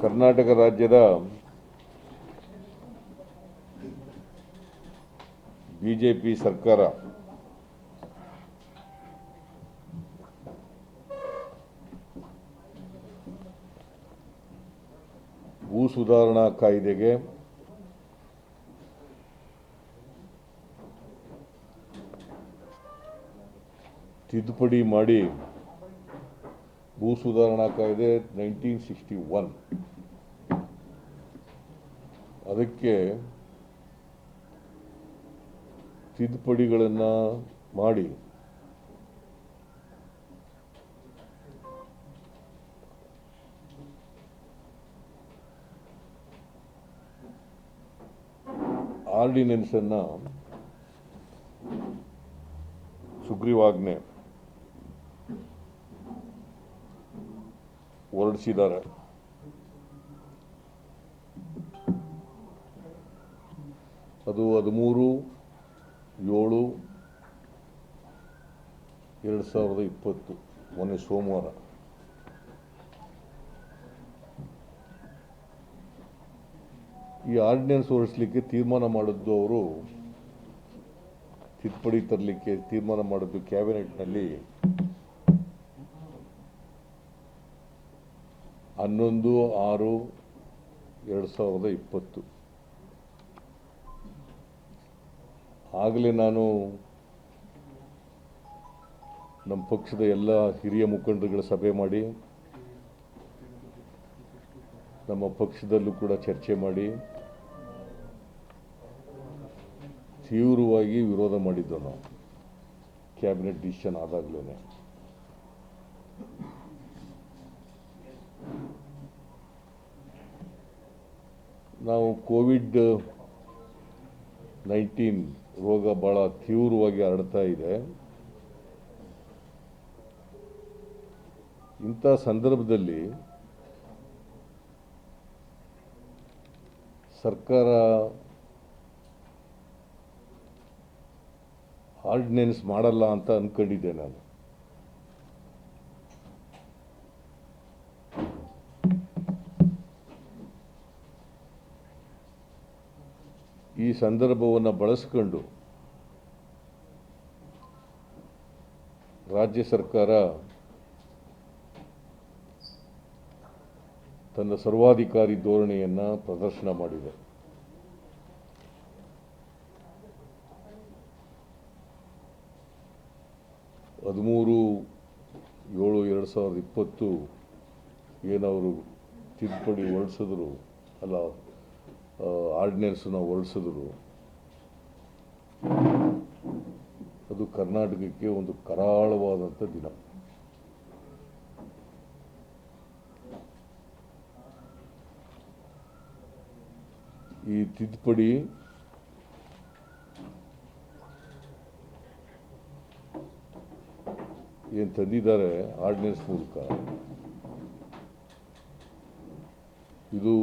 ಕರ್ನಾಟಕ ರಾಜ್ಯದ ಬಿಜೆಪಿ ಸರ್ಕಾರ ಭೂ ಸುಧಾರಣಾ ಕಾಯ್ದೆಗೆ ತಿದ್ದುಪಡಿ ಮಾಡಿ ಭೂ ಸುಧಾರಣಾ ಕಾಯ್ದೆ 1961 ಅದಕ್ಕೆ ತಿದ್ದುಪಡಿಗಳನ್ನು ಮಾಡಿ ಆರ್ಡಿನೆನ್ಸ್ ಅನ್ನು ಸುಗ್ರೀವಾಜ್ಞೆ ಹೊರಡಿಸಿದ್ದಾರೆ. ಅದು 13/7/2020 ಮೊನ್ನೆ ಸೋಮವಾರ. ಈ ಆರ್ಡಿನೆನ್ಸ್ ಹೊರಡಿಸಲಿಕ್ಕೆ ತೀರ್ಮಾನ ಮಾಡಿದ್ದು ಅವರು ತಿದ್ದುಪಡಿ ತರಲಿಕ್ಕೆ ತೀರ್ಮಾನ ಮಾಡಿದ್ದು ಕ್ಯಾಬಿನೆಟ್ನಲ್ಲಿ 11/6/2020. ಆಗಲೇ ನಾನು ನಮ್ಮ ಪಕ್ಷದ ಎಲ್ಲ ಹಿರಿಯ ಮುಖಂಡರುಗಳ ಸಭೆ ಮಾಡಿ ನಮ್ಮ ಪಕ್ಷದಲ್ಲೂ ಕೂಡ ಚರ್ಚೆ ಮಾಡಿ ತೀವ್ರವಾಗಿ ವಿರೋಧ ಮಾಡಿದ್ದು ನಾವು ಕ್ಯಾಬಿನೆಟ್ ಡಿಸಿಷನ್ ಆದಾಗಲೇ. ನಾವು ಕೋವಿಡ್-19 ರೋಗ ಭಾಳ ತೀವ್ರವಾಗಿ ಹರಡ್ತಾ ಇದೆ. ಇಂಥ ಸಂದರ್ಭದಲ್ಲಿ ಸರ್ಕಾರ ಆರ್ಡಿನೆನ್ಸ್ ಮಾಡಲ್ಲ ಅಂತ ಅಂದ್ಕೊಂಡಿದ್ದೆ ನಾನು. ಈ ಸಂದರ್ಭವನ್ನು ಬಳಸಿಕೊಂಡು ರಾಜ್ಯ ಸರ್ಕಾರ ತನ್ನ ಸರ್ವಾಧಿಕಾರಿ ಧೋರಣೆಯನ್ನು ಪ್ರದರ್ಶನ ಮಾಡಿದೆ. ಹದಿಮೂರು 7/2020 ಏನವರು ತಿದ್ದುಪಡಿ ಹೊರಡಿಸಿದ್ರು ಅಲ್ಲ, ಆರ್ಡಿನೆನ್ಸನ್ನು ಹೊರಡಿಸಿದ್ರು, ಅದು ಕರ್ನಾಟಕಕ್ಕೆ ಒಂದು ಕರಾಳವಾದಂಥ ದಿನ. ಈ ತಿದ್ದುಪಡಿ ಏನು ತಂದಿದ್ದಾರೆ ಆರ್ಡಿನೆನ್ಸ್ ಮೂಲಕ, ಇದು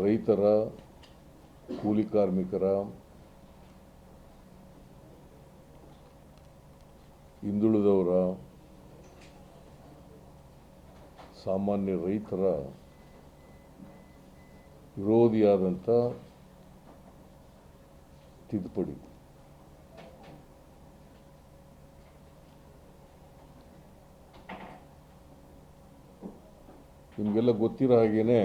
ರೈತರ, ಕೂಲಿ ಕಾರ್ಮಿಕರ, ಹಿಂದುಳಿದವರ, ಸಾಮಾನ್ಯ ರೈತರ ವಿರೋಧಿಯಾದಂಥ ತಿದ್ದುಪಡಿ. ನಿಮಗೆಲ್ಲ ಗೊತ್ತಿರೋ ಹಾಗೇನೆ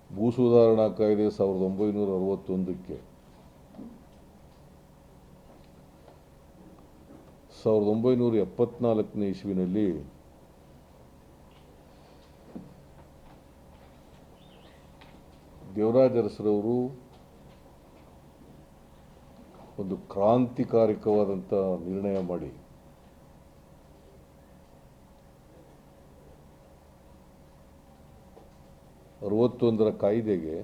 ಭೂ ಸುಧಾರಣಾ ಕಾಯ್ದೆ 1961ಕ್ಕೆ 1974ನೇ ಇಸ್ವಿನಲ್ಲಿ ದೇವರಾಜ ಅರಸರವರು ಒಂದು ಕ್ರಾಂತಿಕಾರಕವಾದಂಥ ನಿರ್ಣಯ ಮಾಡಿ ರ ಕಾಯ್ದೆಗೆ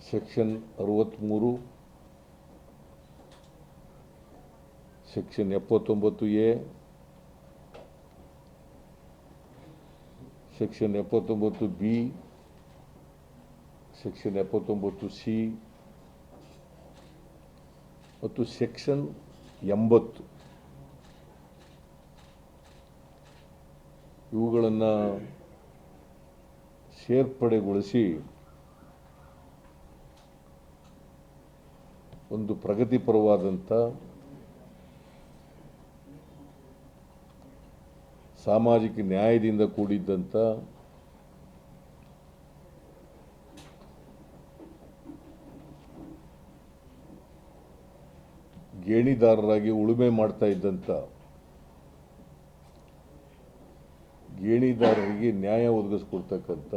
section 63, section 79A, section 79B, section 79C ಮತ್ತು ಸೆಕ್ಷನ್ 80 ಇವುಗಳನ್ನು ಸೇರ್ಪಡೆಗೊಳಿಸಿ ಒಂದು ಪ್ರಗತಿಪರವಾದಂಥ ಸಾಮಾಜಿಕ ನ್ಯಾಯದಿಂದ ಕೂಡಿದ್ದಂಥ ಗೇಣಿದಾರರಾಗಿ ಉಳುಮೆ ಮಾಡ್ತಾ ಇದ್ದಂಥ ಗೇಣಿದಾರರಿಗೆ ನ್ಯಾಯ ಒದಗಿಸ್ಕೊಡ್ತಕ್ಕಂಥ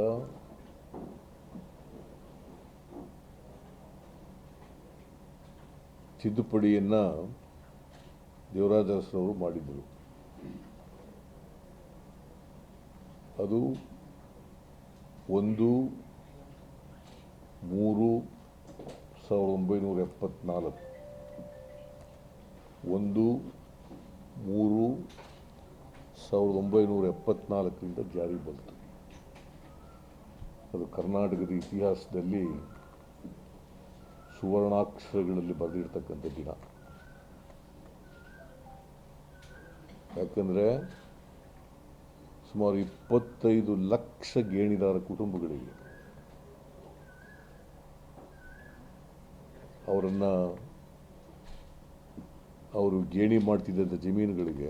ತಿದ್ದುಪಡಿಯನ್ನು ದೇವರಾಜ ಅರಸರವರು ಮಾಡಿದರು. ಅದು 1/3/1974 1/3/1974 ಜಾರಿ ಬಂತು. ಅದು ಕರ್ನಾಟಕದ ಇತಿಹಾಸದಲ್ಲಿ ಸುವರ್ಣಾಕ್ಷರಗಳಲ್ಲಿ ಬರೆದಿರ್ತಕ್ಕಂಥ ದಿನ. ಯಾಕಂದರೆ ಸುಮಾರು 25 ಲಕ್ಷ ಗೇಣಿದಾರ ಕುಟುಂಬಗಳಿಗೆ ಅವರು ಗೇಣಿ ಮಾಡ್ತಿದ್ದಂಥ ಜಮೀನುಗಳಿಗೆ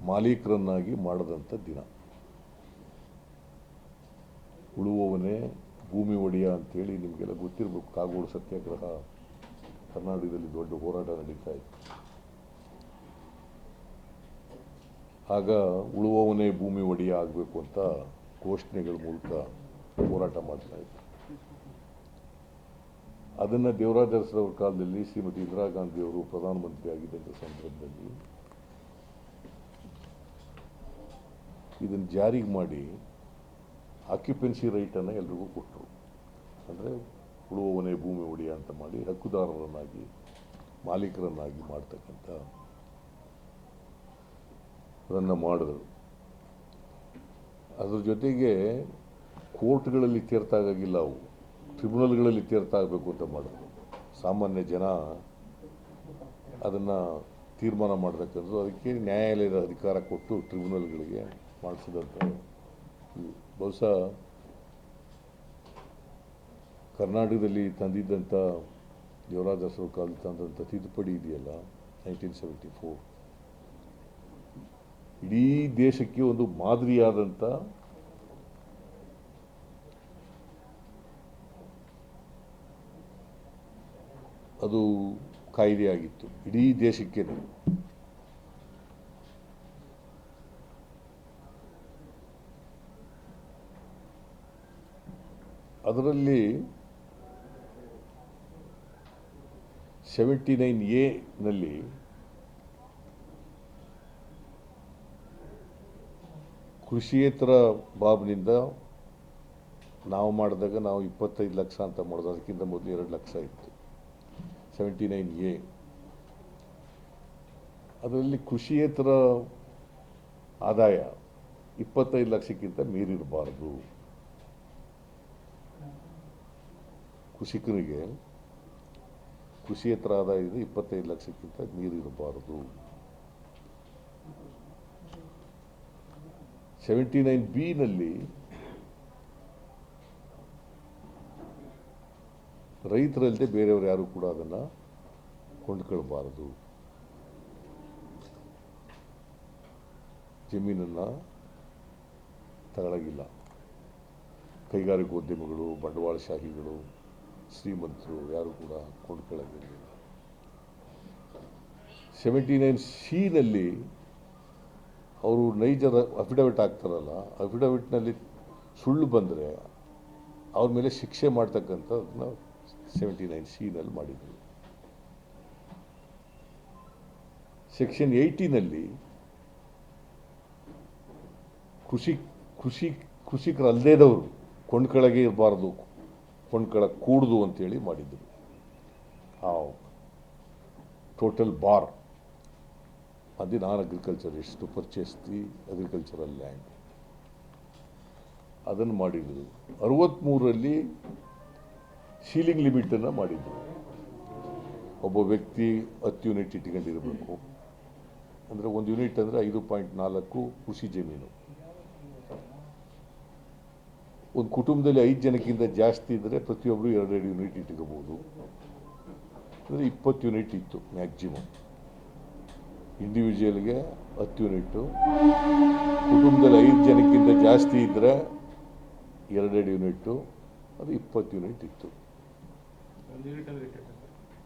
ಮಾಲೀಕರನ್ನಾಗಿ ಮಾಡದಂಥ ದಿನ. ಉಳುವವನೇ ಭೂಮಿ ಒಡೆಯ ಅಂತೇಳಿ ನಿಮಗೆಲ್ಲ ಗೊತ್ತಿರಬೇಕು. ಕಾಗೋಡು ಸತ್ಯಾಗ್ರಹ ಕರ್ನಾಟಕದಲ್ಲಿ ದೊಡ್ಡ ಹೋರಾಟ ನಡೀತಾ ಇತ್ತು. ಆಗ ಉಳುವವನೇ ಭೂಮಿ ಒಡೆಯ ಆಗಬೇಕು ಅಂತ ಘೋಷಣೆಗಳ ಮೂಲಕ ಹೋರಾಟ ಮಾಡ್ತಾ ಇತ್ತು. ಅದನ್ನು ದೇವರಾಜ ಅರಸರವರ ಕಾಲದಲ್ಲಿ ಶ್ರೀಮತಿ ಇಂದಿರಾ ಗಾಂಧಿಯವರು ಪ್ರಧಾನಮಂತ್ರಿ ಆಗಿದ್ದಂಥ ಸಂದರ್ಭದಲ್ಲಿ ಇದನ್ನು ಜಾರಿಗೆ ಮಾಡಿ ಆಕ್ಯುಪೆನ್ಸಿ ರೈಟನ್ನು ಎಲ್ರಿಗೂ ಕೊಟ್ಟರು. ಅಂದರೆ ಉಳುವವನೇ ಭೂಮಿ ಒಡೆಯ ಅಂತ ಮಾಡಿ ಹಕ್ಕುದಾರರನ್ನಾಗಿ ಮಾಲೀಕರನ್ನಾಗಿ ಮಾಡ್ತಕ್ಕಂಥ ಅದನ್ನು ಮಾಡಿದರು. ಅದ್ರ ಜೊತೆಗೆ ಕೋರ್ಟ್ಗಳಲ್ಲಿ ಇತ್ಯರ್ಥ ಆಗಾಗಿಲ್ಲ, ಅವು ಟ್ರಿಬ್ಯುನಲ್ಗಳಲ್ಲಿ ಇತ್ಯರ್ಥ ಆಗಬೇಕು ಅಂತ ಮಾಡಿದ್ರು. ಸಾಮಾನ್ಯ ಜನ ಅದನ್ನು ತೀರ್ಮಾನ ಮಾಡತಕ್ಕಂಥದ್ದು. ಅದಕ್ಕೆ ನ್ಯಾಯಾಲಯದ ಅಧಿಕಾರ ಕೊಟ್ಟು ಟ್ರಿಬ್ಯುನಲ್ಗಳಿಗೆ ಮಾಡಿಸಿದಂಥ ಬಹುಶಃ ಕರ್ನಾಟಕದಲ್ಲಿ ತಂದಿದ್ದಂಥ ದೇವರಾಜ ಅರಸರ ಕಾಲದಲ್ಲಿ ತಂದಂಥ ತಿದ್ದುಪಡಿ ಇದೆಯಲ್ಲ 1974, ಇಡೀ ದೇಶಕ್ಕೆ ಒಂದು ಮಾದರಿಯಾದಂಥ ಅದು ಕಾಯ್ದೆಯಾಗಿತ್ತು ಇಡೀ ದೇಶಕ್ಕೆ. ಅದರಲ್ಲಿ 79A ನಲ್ಲಿ ಕೃಷಿಯೇತರ ಬಾಬ್ನಿಂದ ನಾವು ಮಾಡಿದಾಗ ನಾವು 25 ಲಕ್ಷ ಅಂತ ಮಾಡೋದು. ಅದಕ್ಕಿಂತ ಮೊದಲು 2 ಲಕ್ಷ ಇತ್ತು 79A. ಅದರಲ್ಲಿ ಕೃಷಿಯೇತರ ಆದಾಯ 25 ಲಕ್ಷಕ್ಕಿಂತ ಮೀರಿರಬಾರ್ದು. ಕೃಷಿಕರಿಗೆ ಕೃಷಿಯೇತರ ಆದಾಯ 25 ಲಕ್ಷಕ್ಕಿಂತ ಮೀರಿರಬಾರದು. 79B ನಲ್ಲಿ ರೈತರಲ್ಲದೆ ಬೇರೆಯವರು ಯಾರು ಕೂಡ ಅದನ್ನು ಕೊಂಡ್ಕೊಳ್ಬಾರದು. ಜಮೀನನ್ನು ತಗೊಳ್ಳೋಗಿಲ್ಲ. ಕೈಗಾರಿಕೋದ್ಯಮಿಗಳು, ಬಂಡವಾಳಶಾಹಿಗಳು, ಶ್ರೀಮಂತರು ಯಾರು ಕೂಡ ಕೊಂಡ್ಕೊಳ್ಳೋದಿರಲಿಲ್ಲ. 79C ನಲ್ಲಿ ಅವರು ನೈಜ ಅಫಿಡವಿಟ್ ಆಗ್ತಾರಲ್ಲ, ಅಫಿಡವಿಟ್ನಲ್ಲಿ ಸುಳ್ಳು ಬಂದರೆ ಅವ್ರ ಮೇಲೆ ಶಿಕ್ಷೆ ಮಾಡ್ತಕ್ಕಂಥದ್ದನ್ನ 79C ನಲ್ಲಿ ಮಾಡಿದರು. ಸೆಕ್ಷನ್ 80 ನಲ್ಲಿ ಕೃಷಿಕರಲ್ಲದೇದವರು ಕೊಂಡ್ಕೊಳ್ಳೋಕೆ ಇರಬಾರ್ದು, ಕೊಂಡ್ಕೊಳ್ಳೋಕೆ ಕೂಡುದು ಅಂತೇಳಿ ಮಾಡಿದರು. ಆ ಟೋಟಲ್ ಬಾರ್ ಅದು non agriculturist to purchase the agricultural land ಅದನ್ನು ಮಾಡಿದರು. 63ರಲ್ಲಿ ಸೀಲಿಂಗ್ ಲಿಮಿಟನ್ನು ಮಾಡಿದರು. ಒಬ್ಬ ವ್ಯಕ್ತಿ 10 ಯೂನಿಟ್ ಇಟ್ಕೊಂಡಿರಬೇಕು. ಅಂದರೆ 1 ಯೂನಿಟ್ ಅಂದರೆ 5.4 ಕೃಷಿ ಜಮೀನು. ಒಂದು ಕುಟುಂಬದಲ್ಲಿ 5 ಜನಕ್ಕಿಂತ ಜಾಸ್ತಿ ಇದ್ದರೆ ಪ್ರತಿಯೊಬ್ಬರು 2 ಯೂನಿಟ್ ಇಟ್ಕೋಬೋದು. ಅಂದರೆ 20 ಯೂನಿಟ್ ಇತ್ತು ಮ್ಯಾಕ್ಸಿಮಮ್. ಇಂಡಿವಿಜುವಲ್ಗೆ 10 ಯೂನಿಟ್ಟು, ಕುಟುಂಬದಲ್ಲಿ 5 ಜನಕ್ಕಿಂತ ಜಾಸ್ತಿ ಇದ್ದರೆ 2 ಯೂನಿಟ್ಟು, ಅದು 20 ಯೂನಿಟ್ ಇತ್ತು.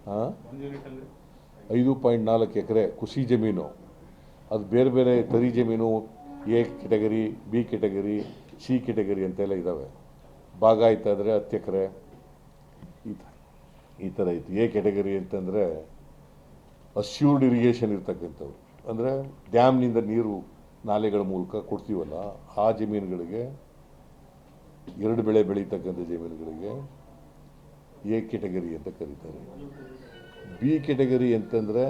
ಹಾಂ, 5.4 ಎಕರೆ ಕೃಷಿ ಜಮೀನು. ಅದು ಬೇರೆ ಬೇರೆ ತರಿ ಜಮೀನು, A category, B category, C category ಅಂತೆಲ್ಲ ಇದ್ದಾವೆ. ಭಾಗ ಆಯ್ತಾದರೆ 10 ಎಕರೆ ಈ ಥರ ಇತ್ತು. ಎ ಕೆಟಗರಿ ಅಂತಂದರೆ ಅಶ್ಯೂರ್ಡ್ ಇರಿಗೇಷನ್ ಇರ್ತಕ್ಕಂಥವು, ಅಂದರೆ ಡ್ಯಾಮ್ನಿಂದ ನೀರು ನಾಲೆಗಳ ಮೂಲಕ ಕೊಡ್ತೀವಲ್ಲ, ಆ ಜಮೀನುಗಳಿಗೆ 2 ಬೆಳೆ ಬೆಳೀತಕ್ಕಂಥ ಜಮೀನುಗಳಿಗೆ ಎ ಕೆಟಗರಿ ಅಂತ ಕರೀತಾರೆ. ಬಿ ಕೆಟಗರಿ ಅಂತಂದರೆ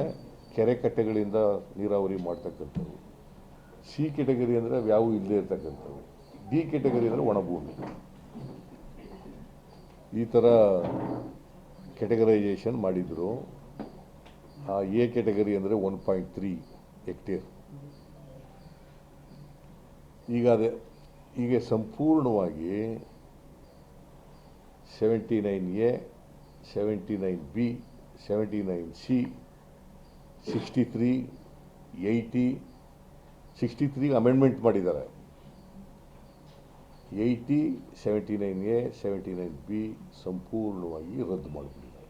ಕೆರೆ ಕಟ್ಟೆಗಳಿಂದ ನೀರಾವರಿ ಮಾಡ್ತಕ್ಕಂಥವು. ಸಿ ಕೆಟಗರಿ ಅಂದರೆ ಯಾವೂ ಇಲ್ಲದೆ ಇರ್ತಕ್ಕಂಥವು. ಡಿ ಕೆಟಗರಿ ಅಂದರೆ ಒಣಭೂಮಿ. ಈ ಥರ ಕೆಟಗರೈಸೇಷನ್ ಮಾಡಿದರು. ಆ ಎ ಕೆಟಗರಿ ಅಂದರೆ 1.3 ಹೆಕ್ಟೇರ್. ಈಗ ಸಂಪೂರ್ಣವಾಗಿ 79A, 79B, 79C, 63, 80, 63 ಅಮೆಂಡ್ಮೆಂಟ್ ಮಾಡಿದ್ದಾರೆ. 80, 79A, 79B ಸಂಪೂರ್ಣವಾಗಿ ರದ್ದು ಮಾಡಿಬಿಟ್ಟಿದ್ದಾರೆ.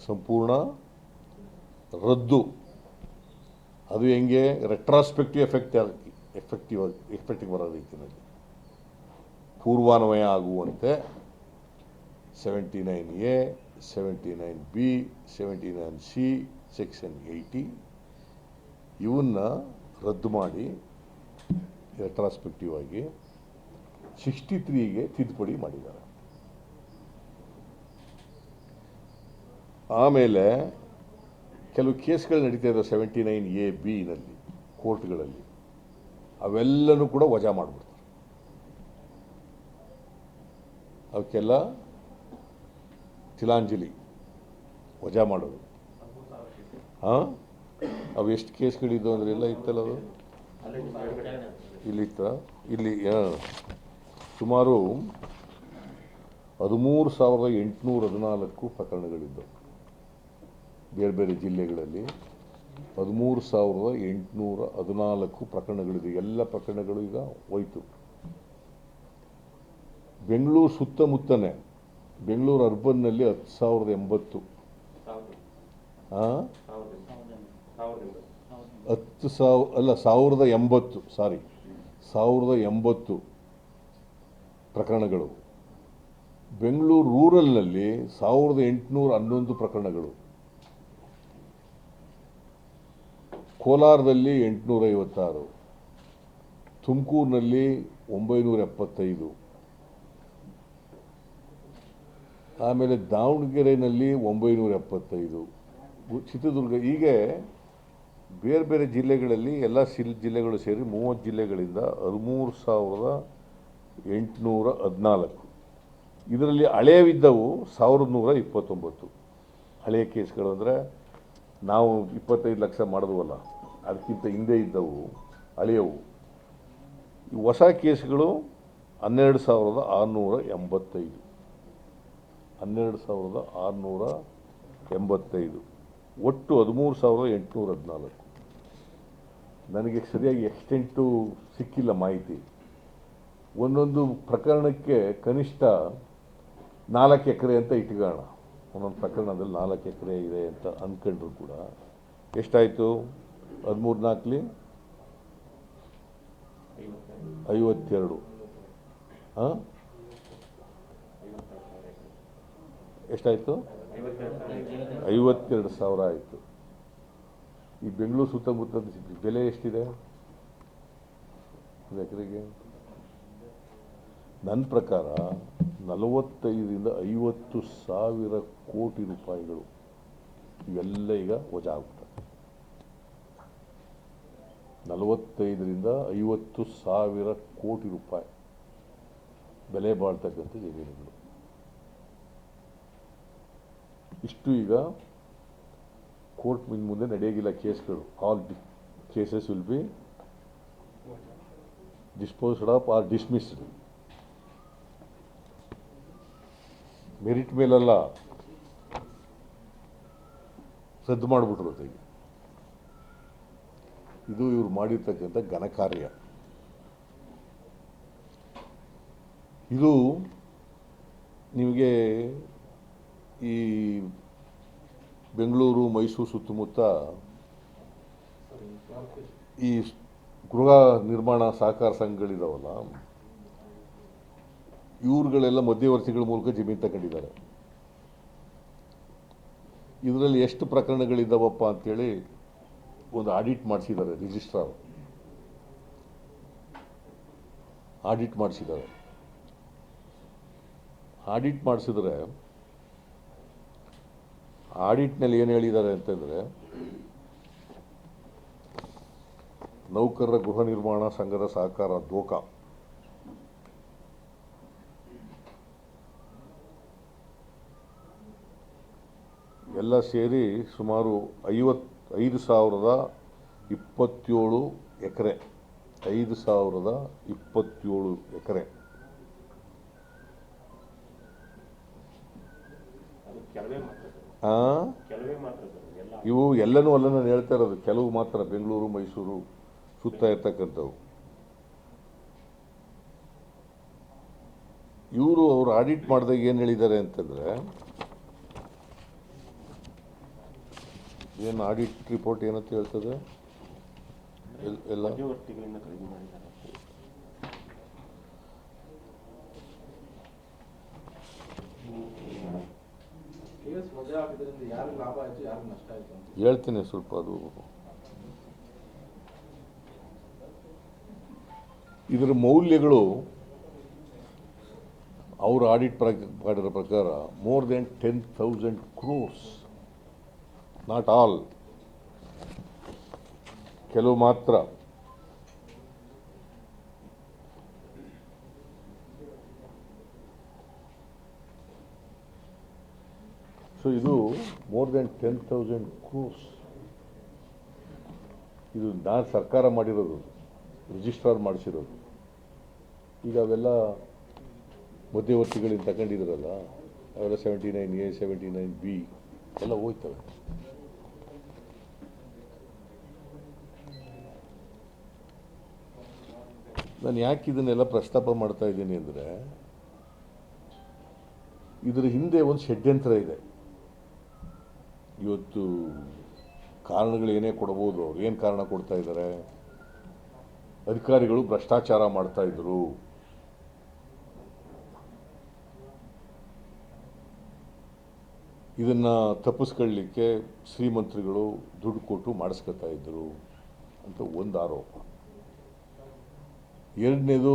ಸಂಪೂರ್ಣ ರದ್ದು. ಅದು ಹೆಂಗೆ ರೆಟ್ರಾಸ್ಪೆಕ್ಟಿವ್ ಎಫೆಕ್ಟಿವ್ ಬರೋ ರೀತಿಯಲ್ಲಿ ಪೂರ್ವಾನ್ವಯ ಆಗುವಂತೆ 79A, 79B, 79C, ಸೆಕ್ಷನ್ 80 ಇವನ್ನ ರದ್ದು ಮಾಡಿ ರೆಟ್ರಾಸ್ಪೆಕ್ಟಿವ್ ಆಗಿ 63ಗೆ ತಿದ್ದುಪಡಿ ಮಾಡಿದ್ದಾರೆ. ಆಮೇಲೆ ಕೆಲವು ಕೇಸ್ಗಳು ನಡೀತಾ ಇದ್ದಾವೆ 79AB ಕೋರ್ಟ್ಗಳಲ್ಲಿ. ಅವೆಲ್ಲನೂ ಕೂಡ ವಜಾ ಮಾಡಿಬಿಡ್ತಾರೆ. ಅವಕ್ಕೆಲ್ಲ ತಿಲಾಂಜಲಿ ವಜಾ ಮಾಡೋದು. ಹಾಂ, ಅವು ಎಷ್ಟು ಕೇಸ್ಗಳಿದ್ದವು ಅಂದರೆ ಎಲ್ಲ ಇತ್ತಲ್ಲ, ಅದು ಇಲ್ಲಿತ್ತ. ಇಲ್ಲಿ ಸುಮಾರು 13,814 ಪ್ರಕರಣಗಳಿದ್ದವು ಬೇರೆ ಬೇರೆ ಜಿಲ್ಲೆಗಳಲ್ಲಿ. 13,814 ಪ್ರಕರಣಗಳಿದೆ. ಎಲ್ಲ ಪ್ರಕರಣಗಳು ಈಗ ಹೋಯ್ತು. ಬೆಂಗಳೂರು ಸುತ್ತಮುತ್ತನೇ, ಬೆಂಗಳೂರು ಅರ್ಬನ್ನಲ್ಲಿ 10,080. ಹಾಂ, 1,080, ಸಾರಿ, 1,080 ಪ್ರಕರಣಗಳು. ಬೆಂಗಳೂರು ರೂರಲ್ನಲ್ಲಿ 1,811 ಪ್ರಕರಣಗಳು. ಕೋಲಾರದಲ್ಲಿ 856, ತುಮಕೂರಿನಲ್ಲಿ 975, ಆಮೇಲೆ ದಾವಣಗೆರೆಯಲ್ಲಿ 975, ಚಿತ್ರದುರ್ಗ. ಹೀಗೆ ಬೇರೆ ಬೇರೆ ಜಿಲ್ಲೆಗಳಲ್ಲಿ ಎಲ್ಲ ಜಿಲ್ಲೆಗಳು ಸೇರಿ 30 ಜಿಲ್ಲೆಗಳಿಂದ 13,814. ಇದರಲ್ಲಿ ಹಳೆಯವಿದ್ದವು 1,129 ಹಳೆಯ ಕೇಸ್ಗಳು. ಅಂದರೆ ನಾವು 25 ಲಕ್ಷ ಮಾಡಿದ್ವಲ್ಲ, ಅದಕ್ಕಿಂತ ಹಿಂದೆ ಇದ್ದವು ಹಳೆಯವು. ಈ ಹೊಸ ಕೇಸ್ಗಳು 12,685. 12,685, ಒಟ್ಟು 13,814. ನನಗೆ ಸರಿಯಾಗಿ ಎಕ್ಸ್ಟೆಂಟು ಸಿಕ್ಕಿಲ್ಲ ಮಾಹಿತಿ. ಒಂದೊಂದು ಪ್ರಕರಣಕ್ಕೆ ಕನಿಷ್ಠ 4 ಎಕರೆ ಅಂತ ಇಟ್ಕೊಳ್ಳೋಣ. ಒಂದೊಂದು ಪ್ರಕರಣದಲ್ಲಿ 4 ಎಕರೆ ಇದೆ ಅಂತ ಅಂದ್ಕೊಂಡ್ರು ಕೂಡ ಎಷ್ಟಾಯಿತು? 13 4 52. ಹಾಂ, ಎಷ್ಟಾಯಿತು? 52,000 ಆಯಿತು. ಈ ಬೆಂಗಳೂರು ಸುತ್ತಮುತ್ತ ಬೆಲೆ ಎಷ್ಟಿದೆ ಒಂದು ಎಕರೆಗೆ? ನನ್ನ ಪ್ರಕಾರ 45,000 ರಿಂದ 50,000 ಕೋಟಿ ರೂಪಾಯಿಗಳು ಇವೆಲ್ಲ ಈಗ ವಜಾ ಆಗ್ಬಿಟ್ಟವೆ. 45,000 ರಿಂದ 50,000 ಕೋಟಿ ರೂಪಾಯಿ ಬೆಲೆ ಬಾಳ್ತಕ್ಕಂಥ ಜಮೀನುಗಳು. ಇಷ್ಟು ಈಗ ಕೋರ್ಟ್ ಮುಂದೆ ನಡೆಯೋಗಿಲ್ಲ ಕೇಸ್ಗಳು. All cases will be disposed of or dismissed. Merit ಮೇಲಲ್ಲ, ರದ್ದು ಮಾಡಿಬಿಟ್ರು ಈಗ. ಇದು ಇವರು ಮಾಡಿರ್ತಕ್ಕಂಥ ಘನಕಾರ್ಯ. ಇದು ನಿಮಗೆ ಈ ಬೆಂಗಳೂರು ಮೈಸೂರು ಸುತ್ತಮುತ್ತ ಈ ಗೃಹ ನಿರ್ಮಾಣ ಸಹಕಾರ ಸಂಘಗಳಿದಾವಲ್ಲ, ಇವ್ರುಗಳೆಲ್ಲ ಮಧ್ಯವರ್ತಿಗಳ ಮೂಲಕ ಜಮೀನು ತಗೊಂಡಿದ್ದಾರೆ. ಇದರಲ್ಲಿ ಎಷ್ಟು ಪ್ರಕರಣಗಳಿದ್ದಾವಪ್ಪ ಅಂತೇಳಿ ಒಂದು ಆಡಿಟ್ ಮಾಡಿಸಿದ್ದಾರೆ. ರಿಜಿಸ್ಟ್ರಾರ್ ಆಡಿಟ್ ಮಾಡಿಸಿದ್ದಾರೆ. ಆಡಿಟ್ ಮಾಡಿಸಿದ್ರೆ ಆಡಿಟ್ನಲ್ಲಿ ಏನು ಹೇಳಿದ್ದಾರೆ ಅಂತಂದರೆ, ನೌಕರರ ಗೃಹ ನಿರ್ಮಾಣ ಸಂಘದ ಸಹಕಾರ ದೋಖಾ ಎಲ್ಲ ಸೇರಿ ಸುಮಾರು 5,027 ಎಕರೆ. 5,027 ಎಕರೆ. ಇವು ಎಲ್ಲನೂ ಅಲ್ಲ, ನಾನು ಹೇಳ್ತಾ ಇರೋದು ಕೆಲವು ಮಾತ್ರ. ಬೆಂಗಳೂರು ಮೈಸೂರು ಸುತ್ತ ಇರ್ತಕ್ಕಂಥವು. ಇವರು ಅವರು ಆಡಿಟ್ ಮಾಡಿದಾಗ ಏನು ಹೇಳಿದ್ದಾರೆ ಅಂತಂದರೆ, ಏನು ಆಡಿಟ್ ರಿಪೋರ್ಟ್ ಏನಂತ ಹೇಳ್ತದೆ ಎಲ್ಲ ಹೇಳ್ತೀನಿ ಸ್ವಲ್ಪ. ಅದು ಇದರ ಮೌಲ್ಯಗಳು ಅವರು ಆಡಿಟ್ ಮಾಡಿರೋ ಪ್ರಕಾರ more than 10,000 crores. Not all, ಕೆಲವು ಮಾತ್ರ. ಸೊ ಇದು ಮೋರ್ ದೆನ್ 10,000 crores. ಇದು ನಾನು ಸರ್ಕಾರ ಮಾಡಿರೋದು, ರಿಜಿಸ್ಟ್ರಾರ್ ಮಾಡಿಸಿರೋದು. ಈಗ ಅವೆಲ್ಲ ಮಧ್ಯವರ್ತಿಗಳಿಂದ ತಗೊಂಡಿದ್ರಲ್ಲ, ಅವೆಲ್ಲ 79A 79B ಎಲ್ಲ ಹೋಯ್ತವೆ. ನಾನು ಯಾಕೆ ಇದನ್ನೆಲ್ಲ ಪ್ರಸ್ತಾಪ ಮಾಡ್ತಾ ಇದ್ದೀನಿ ಅಂದರೆ, ಇದರ ಹಿಂದೆ ಒಂದು ಷಡ್ಯಂತ್ರ ಇದೆ. ಇವತ್ತು ಕಾರಣಗಳು ಏನೇ ಕೊಡ್ಬೋದು, ಅವ್ರು ಏನು ಕಾರಣ ಕೊಡ್ತಾ ಇದ್ದಾರೆ, ಅಧಿಕಾರಿಗಳು ಭ್ರಷ್ಟಾಚಾರ ಮಾಡ್ತಾ ಇದ್ರು, ಇದನ್ನು ತಪ್ಪಿಸ್ಕೊಳ್ಳಿಕ್ಕೆ ಶ್ರೀಮಂತರುಗಳು ದುಡ್ಡು ಕೊಟ್ಟು ಮಾಡಿಸ್ಕೊತಾ ಇದ್ರು ಅಂತ ಒಂದು ಆರೋಪ. ಎರಡನೇದು,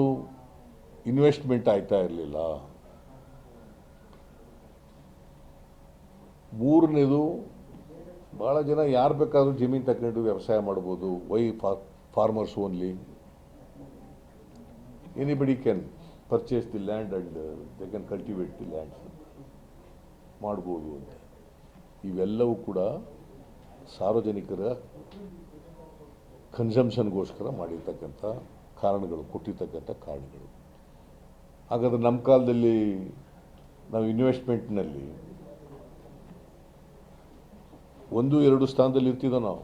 ಇನ್ವೆಸ್ಟ್ಮೆಂಟ್ ಆಯ್ತಾ ಇರಲಿಲ್ಲ. ಮೂರನೇದು, ಭಾಳ ಜನ ಯಾರು ಬೇಕಾದರೂ ಜಮೀನು ತಗೊಂಡು ವ್ಯವಸಾಯ ಮಾಡ್ಬೋದು. Why farmers only, anybody can purchase the land and they can cultivate the land ಮಾಡ್ಬೋದು ಅಂತ. ಇವೆಲ್ಲವೂ ಕೂಡ ಸಾರ್ವಜನಿಕರ ಕನ್ಸಂಪ್ಷನ್ಗೋಸ್ಕರ ಮಾಡಿರ್ತಕ್ಕಂಥ ಕಾರಣಗಳು, ಕೊಟ್ಟಿರ್ತಕ್ಕಂಥ ಕಾರಣಗಳು. ಹಾಗಾದ್ರೆ ನಮ್ಮ ಕಾಲದಲ್ಲಿ ನಾವು ಇನ್ವೆಸ್ಟ್ಮೆಂಟ್ನಲ್ಲಿ 1-2 ಸ್ಥಾನದಲ್ಲಿ ಇರ್ತಿದ್ದೋ ನಾವು.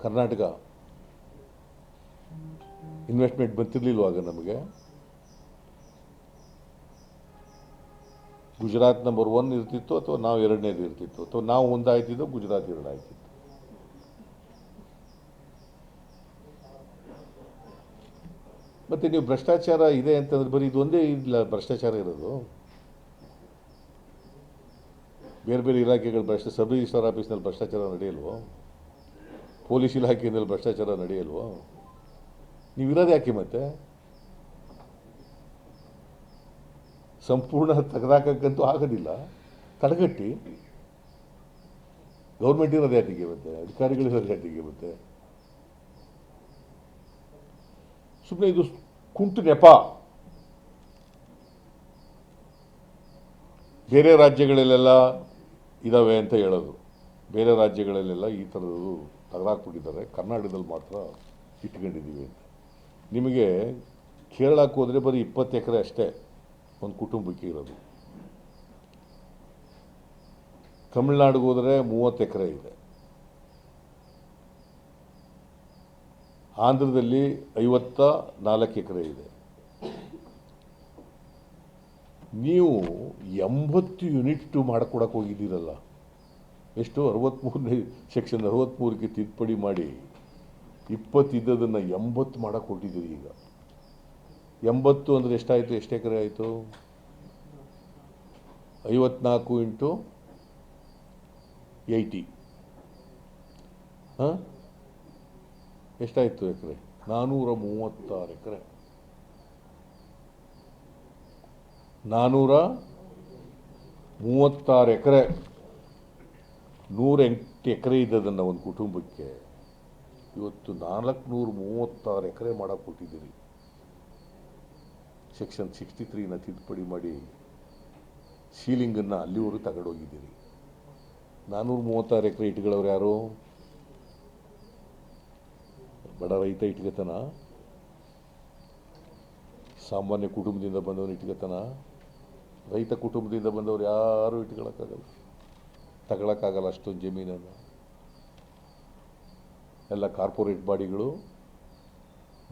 ಕರ್ನಾಟಕ ಇನ್ವೆಸ್ಟ್ಮೆಂಟ್ ಬರ್ತಿರ್ಲಿಲ್ವಾಗ ನಮಗೆ. ಗುಜರಾತ್ ನಂಬರ್ 1 ಇರ್ತಿತ್ತು, ಅಥವಾ ನಾವು 2ನೇದು ಇರ್ತಿತ್ತು, ಅಥವಾ ನಾವು 1 ಆಯ್ತಿದ್ದೋ ಗುಜರಾತ್ 2 ಆಯ್ತಿತ್ತು. ಮತ್ತು ನೀವು ಭ್ರಷ್ಟಾಚಾರ ಇದೆ ಅಂತಂದ್ರೆ ಬರೀ ಇದೊಂದೇ ಇಲ್ಲ ಭ್ರಷ್ಟಾಚಾರ ಇರೋದು. ಬೇರೆ ಬೇರೆ ಇಲಾಖೆಗಳು ಸಬ್ ರಿಜಿಸ್ಟ್ರಾರ್ ಆಫೀಸ್ನಲ್ಲಿ ಭ್ರಷ್ಟಾಚಾರ ನಡೆಯಲ್ವೋ? ಪೊಲೀಸ್ ಇಲಾಖೆಯಲ್ಲಿ ಭ್ರಷ್ಟಾಚಾರ ನಡೆಯಲ್ವೋ? ನೀವಿರೋದು ಯಾಕೆ ಮತ್ತೆ? ಸಂಪೂರ್ಣ ತೆಗೆದಾಕಕ್ಕಂತೂ ಆಗೋದಿಲ್ಲ, ತಡೆಗಟ್ಟಿ. ಗೌರ್ಮೆಂಟ್ ಇರೋದು ಯಾತಿಗೆ ಮತ್ತೆ? ಅಧಿಕಾರಿಗಳಿರೋದು ಯಾತಿಗೆ ಮತ್ತೆ? ಸುಮ್ಮನೆ ಇದು ಕುಂಟು ನೆಪ. ಬೇರೆ ರಾಜ್ಯಗಳಲ್ಲೆಲ್ಲ ಇದ್ದಾವೆ ಅಂತ ಹೇಳೋದು. ಬೇರೆ ರಾಜ್ಯಗಳಲ್ಲೆಲ್ಲ ಈ ಥರದ್ದು ತೆಗೆದಾಕ್ಬಿಟ್ಟಿದ್ದಾರೆ, ಕರ್ನಾಟಕದಲ್ಲಿ ಮಾತ್ರ ಇಟ್ಕೊಂಡಿದ್ದೀವಿ ಅಂತ. ನಿಮಗೆ ಕೇರಳಕ್ಕೆ ಹೋದರೆ ಬರೀ 20 ಎಕರೆ ಅಷ್ಟೇ ಒಂದು ಕುಟುಂಬಕ್ಕೆ ಇರೋದು. ತಮಿಳ್ನಾಡಿಗೆ ಹೋದರೆ 30 ಎಕರೆ ಇದೆ. ಆಂಧ್ರದಲ್ಲಿ 54 ಎಕರೆ ಇದೆ. ನೀವು 80 ಯೂನಿಟ್ ಮಾಡಿಕೊಡಕ್ಕೆ ಹೋಗಿದ್ದೀರಲ್ಲ, ಎಷ್ಟು 63ನೇ ಸೆಕ್ಷನ್ 63ಕ್ಕೆ ತಿದ್ದುಪಡಿ ಮಾಡಿ 20 ಇದ್ದದನ್ನು 80 ಮಾಡಕ್ಕೆ ಕೊಟ್ಟಿದ್ದೀರಿ. ಈಗ 80 ಅಂದರೆ ಎಷ್ಟಾಯಿತು? ಎಷ್ಟು ಎಕರೆ ಆಯಿತು? 54 ಇಂಟು 80 ಹಾಂ ಎಷ್ಟಾಯಿತು ಎಕರೆ? 436 ಎಕರೆ. 436 ಎಕರೆ. 108 ಎಕರೆ ಇದ್ದದನ್ನು ಒಂದು ಕುಟುಂಬಕ್ಕೆ ಇವತ್ತು 436 ಎಕರೆ ಮಾಡಕ್ಕೆ ಕೊಟ್ಟಿದ್ದೀರಿ. ಸೆಕ್ಷನ್ 63ನ ತಿದ್ದುಪಡಿ ಮಾಡಿ ಸೀಲಿಂಗನ್ನು ಅಲ್ಲಿವರೆಗೂ ತಗೊಂಡೋಗಿದ್ದೀರಿ. 436 ಎಕರೆ ಇಟ್ಕೊಳ್ಳೋರು ಯಾರು? ಬಡ ರೈತ ಇಟ್ಕೊತಾನ? ಸಾಮಾನ್ಯ ಕುಟುಂಬದಿಂದ ಬಂದವನು ಇಟ್ಕೊತಾನ? ರೈತ ಕುಟುಂಬದಿಂದ ಬಂದವರು ಯಾರೂ ಇಟ್ಕೊಳ್ಳೋಕ್ಕಾಗಲ್ಲ, ತಗೊಳಕ್ಕಾಗಲ್ಲ ಅಷ್ಟೊಂದು ಜಮೀನನ್ನು. ಎಲ್ಲ ಕಾರ್ಪೊರೇಟ್ ಬಾಡಿಗಳು,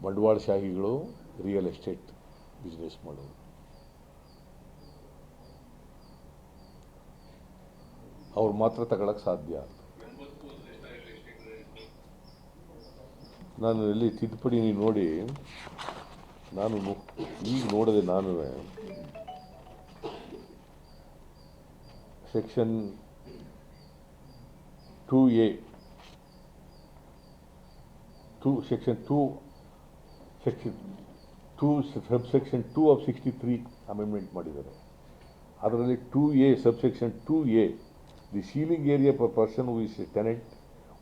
ಬಂಡವಾಳಶಾಹಿಗಳು, ರಿಯಲ್ ಎಸ್ಟೇಟ್ ಬಿಸ್ನೆಸ್ ಮಾಡೋರು. ಅವ್ರು ಮಾತ್ರ ತಗೊಳಕ್ಕೆ ಸಾಧ್ಯ. ನಾನು ಎಲ್ಲಿ ತಿದ್ದುಪಡಿ ನೀವು ನೋಡಿ, ನಾನು ಈಗ ನೋಡಿದೆ. ನಾನು section 2A section 2 subsection 2 of 63 amendment ಮಾಡಿದ್ದಾರೆ. ಅದರಲ್ಲಿ 2A subsection 2A, the ceiling area for person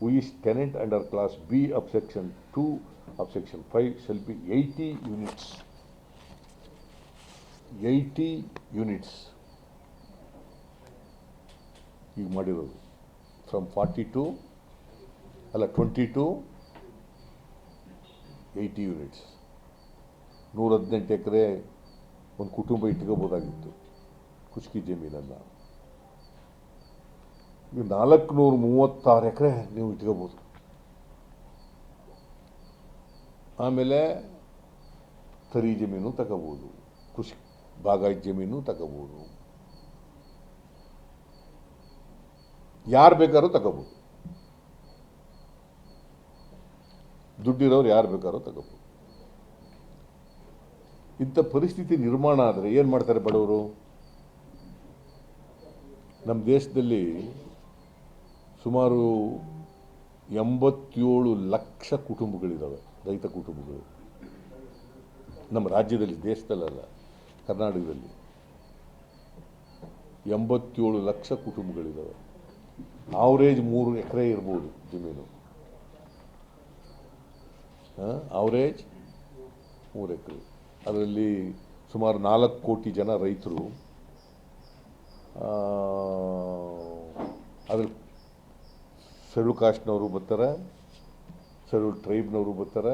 who is tenant under class B of section 2 of section 5 shall be 80 units. 80 units ಈಗ ಮಾಡಿರೋದು. From 20 to 80 units. 118 ಎಕರೆ ಒಂದು ಕುಟುಂಬ ಇಟ್ಕೋಬೋದಾಗಿತ್ತು ಖುಷ್ಕಿ ಜಮೀನನ್ನು. ನೀವು 436 ಎಕರೆ ನೀವು ಇಟ್ಕೋಬೋದು. ಆಮೇಲೆ ತರಿ ಜಮೀನು ತಗೋಬೋದು, ಬಾಗಾಯತ್ ಜಮೀನು ತಗೋಬೋದು, ಯಾರು ಬೇಕಾದ್ರೂ ತಗೋಬೋದು. ದುಡ್ಡಿರೋರು ಯಾರು ಬೇಕಾದ್ರೂ ತಗೋಬೋದು. ಇಂಥ ಪರಿಸ್ಥಿತಿ ನಿರ್ಮಾಣ ಆದರೆ ಏನು ಮಾಡ್ತಾರೆ ಬಡವರು? ನಮ್ಮ ದೇಶದಲ್ಲಿ ಸುಮಾರು 87 ಲಕ್ಷ ಕುಟುಂಬಗಳಿದ್ದಾವೆ, ರೈತ ಕುಟುಂಬಗಳು. ನಮ್ಮ ರಾಜ್ಯದಲ್ಲಿ, ದೇಶದಲ್ಲ, ಕರ್ನಾಟಕದಲ್ಲಿ 87 ಲಕ್ಷ ಕುಟುಂಬಗಳಿದ್ದಾವೆ. ಆವ್ರೇಜ್ 3 ಎಕರೆ ಇರ್ಬೋದು ಜಮೀನು. ಆವ್ರೇಜ್ 3 ಎಕರೆ. ಅದರಲ್ಲಿ ಸುಮಾರು 4 ಕೋಟಿ ಜನ ರೈತರು. ಅದ್ರಲ್ಲಿ ಶೆಡ್ಯೂಲ್ ಕಾಸ್ಟ್ನವರು ಬರ್ತಾರೆ, ಶೆಡ್ಯೂಲ್ ಟ್ರೈಬ್ನವರು ಬರ್ತಾರೆ.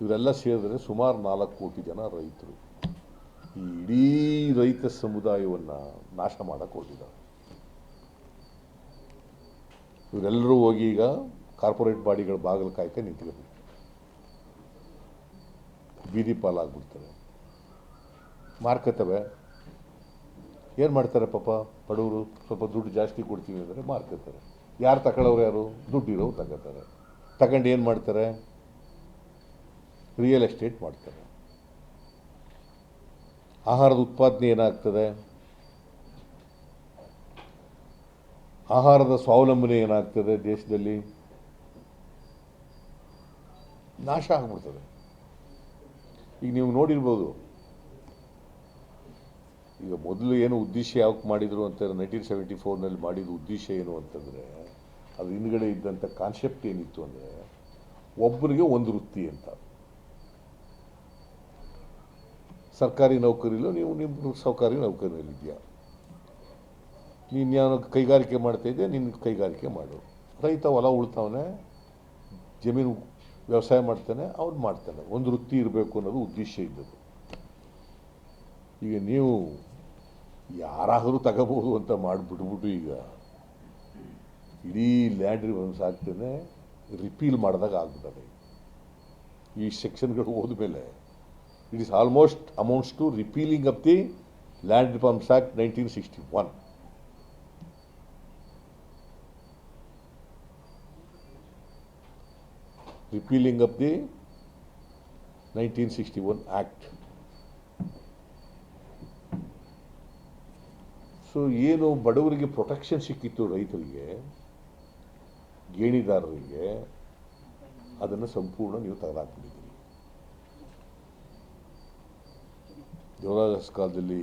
ಇವರೆಲ್ಲ ಸೇರಿದ್ರೆ ಸುಮಾರು 4 ಕೋಟಿ ಜನ ರೈತರು. ಈ ಇಡೀ ರೈತ ಸಮುದಾಯವನ್ನು ನಾಶ ಮಾಡಕ್ಕೆ ಹೊರಟಿದ್ದಾರೆ. ಇವರೆಲ್ಲರೂ ಹೋಗಿ ಈಗ ಕಾರ್ಪೊರೇಟ್ ಬಾಡಿಗಳ ಬಾಗಿಲು ಕಾಯ್ಕ ನಿಂತ್ಕೋಬೇಕು, ಬೀದಿ ಪಾಲಾಗ್ಬಿಡ್ತಾರೆ, ಮಾರ್ಕತ್ತವೆ. ಏನು ಮಾಡ್ತಾರೆ ಪಾಪ ಬಡವರು? ಸ್ವಲ್ಪ ದುಡ್ಡು ಜಾಸ್ತಿ ಕೊಡ್ತೀವಿ ಅಂದರೆ ಮಾರ್ಕತ್ತಾರೆ. ಯಾರು ತಗೊಳ್ಳೋರು? ಯಾರು? ದುಡ್ಡಿರೋರು ತಗೋತಾರೆ. ತಗೊಂಡು ಏನು ಮಾಡ್ತಾರೆ? ರಿಯಲ್ ಎಸ್ಟೇಟ್ ಮಾಡ್ತಾರೆ. ಆಹಾರದ ಉತ್ಪಾದನೆ ಏನಾಗ್ತದೆ? ಆಹಾರದ ಸ್ವಾವಲಂಬನೆ ಏನಾಗ್ತದೆ ದೇಶದಲ್ಲಿ? ನಾಶ ಆಗ್ಬಿಡ್ತದೆ. ಈಗ ನೀವು ನೋಡಿರ್ಬೋದು, ಈಗ ಮೊದಲು ಏನು ಉದ್ದೇಶ ಯಾವಕ್ಕೆ ಮಾಡಿದರು ಅಂತ 1974ನಲ್ಲಿ ಮಾಡಿದ ಉದ್ದೇಶ ಏನು ಅಂತಂದರೆ, ಅದು ಹಿಂದ್ಗಡೆ ಇದ್ದಂಥ ಕಾನ್ಸೆಪ್ಟ್ ಏನಿತ್ತು ಅಂದರೆ, ಒಬ್ಬರಿಗೆ ಒಂದು ವೃತ್ತಿ ಅಂತ. ಸರ್ಕಾರಿ ನೌಕರಿಲೋ ನೀವು ನಿಮ್ಮ ಸರ್ಕಾರಿ ನೌಕರಿಯಲ್ಲಿದೆಯಾ, ನೀನು ಯಾವ ಕೈಗಾರಿಕೆ ಮಾಡ್ತಾಯಿದ್ದೆ ನಿನ್ನ ಕೈಗಾರಿಕೆ ಮಾಡು. ರೈತ ಹೊಲ ಉಳ್ತಾವನೆ, ಜಮೀನು ವ್ಯವಸಾಯ ಮಾಡ್ತಾನೆ, ಅವ್ನು ಮಾಡ್ತಾನೆ. ಒಂದು ವೃತ್ತಿ ಇರಬೇಕು ಅನ್ನೋದು ಉದ್ದೇಶ ಇದ್ದದ್ದು. ಈಗ ನೀವು ಯಾರಾದರೂ ತಗೋಬೋದು ಅಂತ ಮಾಡಿಬಿಟ್ಬಿಟ್ಟು ಈಗ ಇಡೀ ಲ್ಯಾಂಡ್ ರಿಫಾರ್ಮ್ಸ್ ಆಗ್ತಾನೆ ರಿಪೀಲ್ ಮಾಡಿದಾಗ ಆಗ್ಬಿಟ್ಟದೆ. ಈ ಸೆಕ್ಷನ್ಗಳು ಹೋದ್ಮೇಲೆ it is almost amounts to repealing of the land reforms act 1961. Repealing of the 1961 act. So ಏನು ಬಡವರಿಗೆ ಪ್ರೊಟೆಕ್ಷನ್ ಸಿಕ್ಕಿತ್ತು, ರೈತರಿಗೆ, ಗೇಣಿದಾರರಿಗೆ, ಅದನ್ನು ಸಂಪೂರ್ಣ ನೀವು ತೆಗೆದುಹಾಕ್ಬಿಟ್ಟಿದ್ದೀರಿ. ದೇವರಾಜ ಕಾಲದಲ್ಲಿ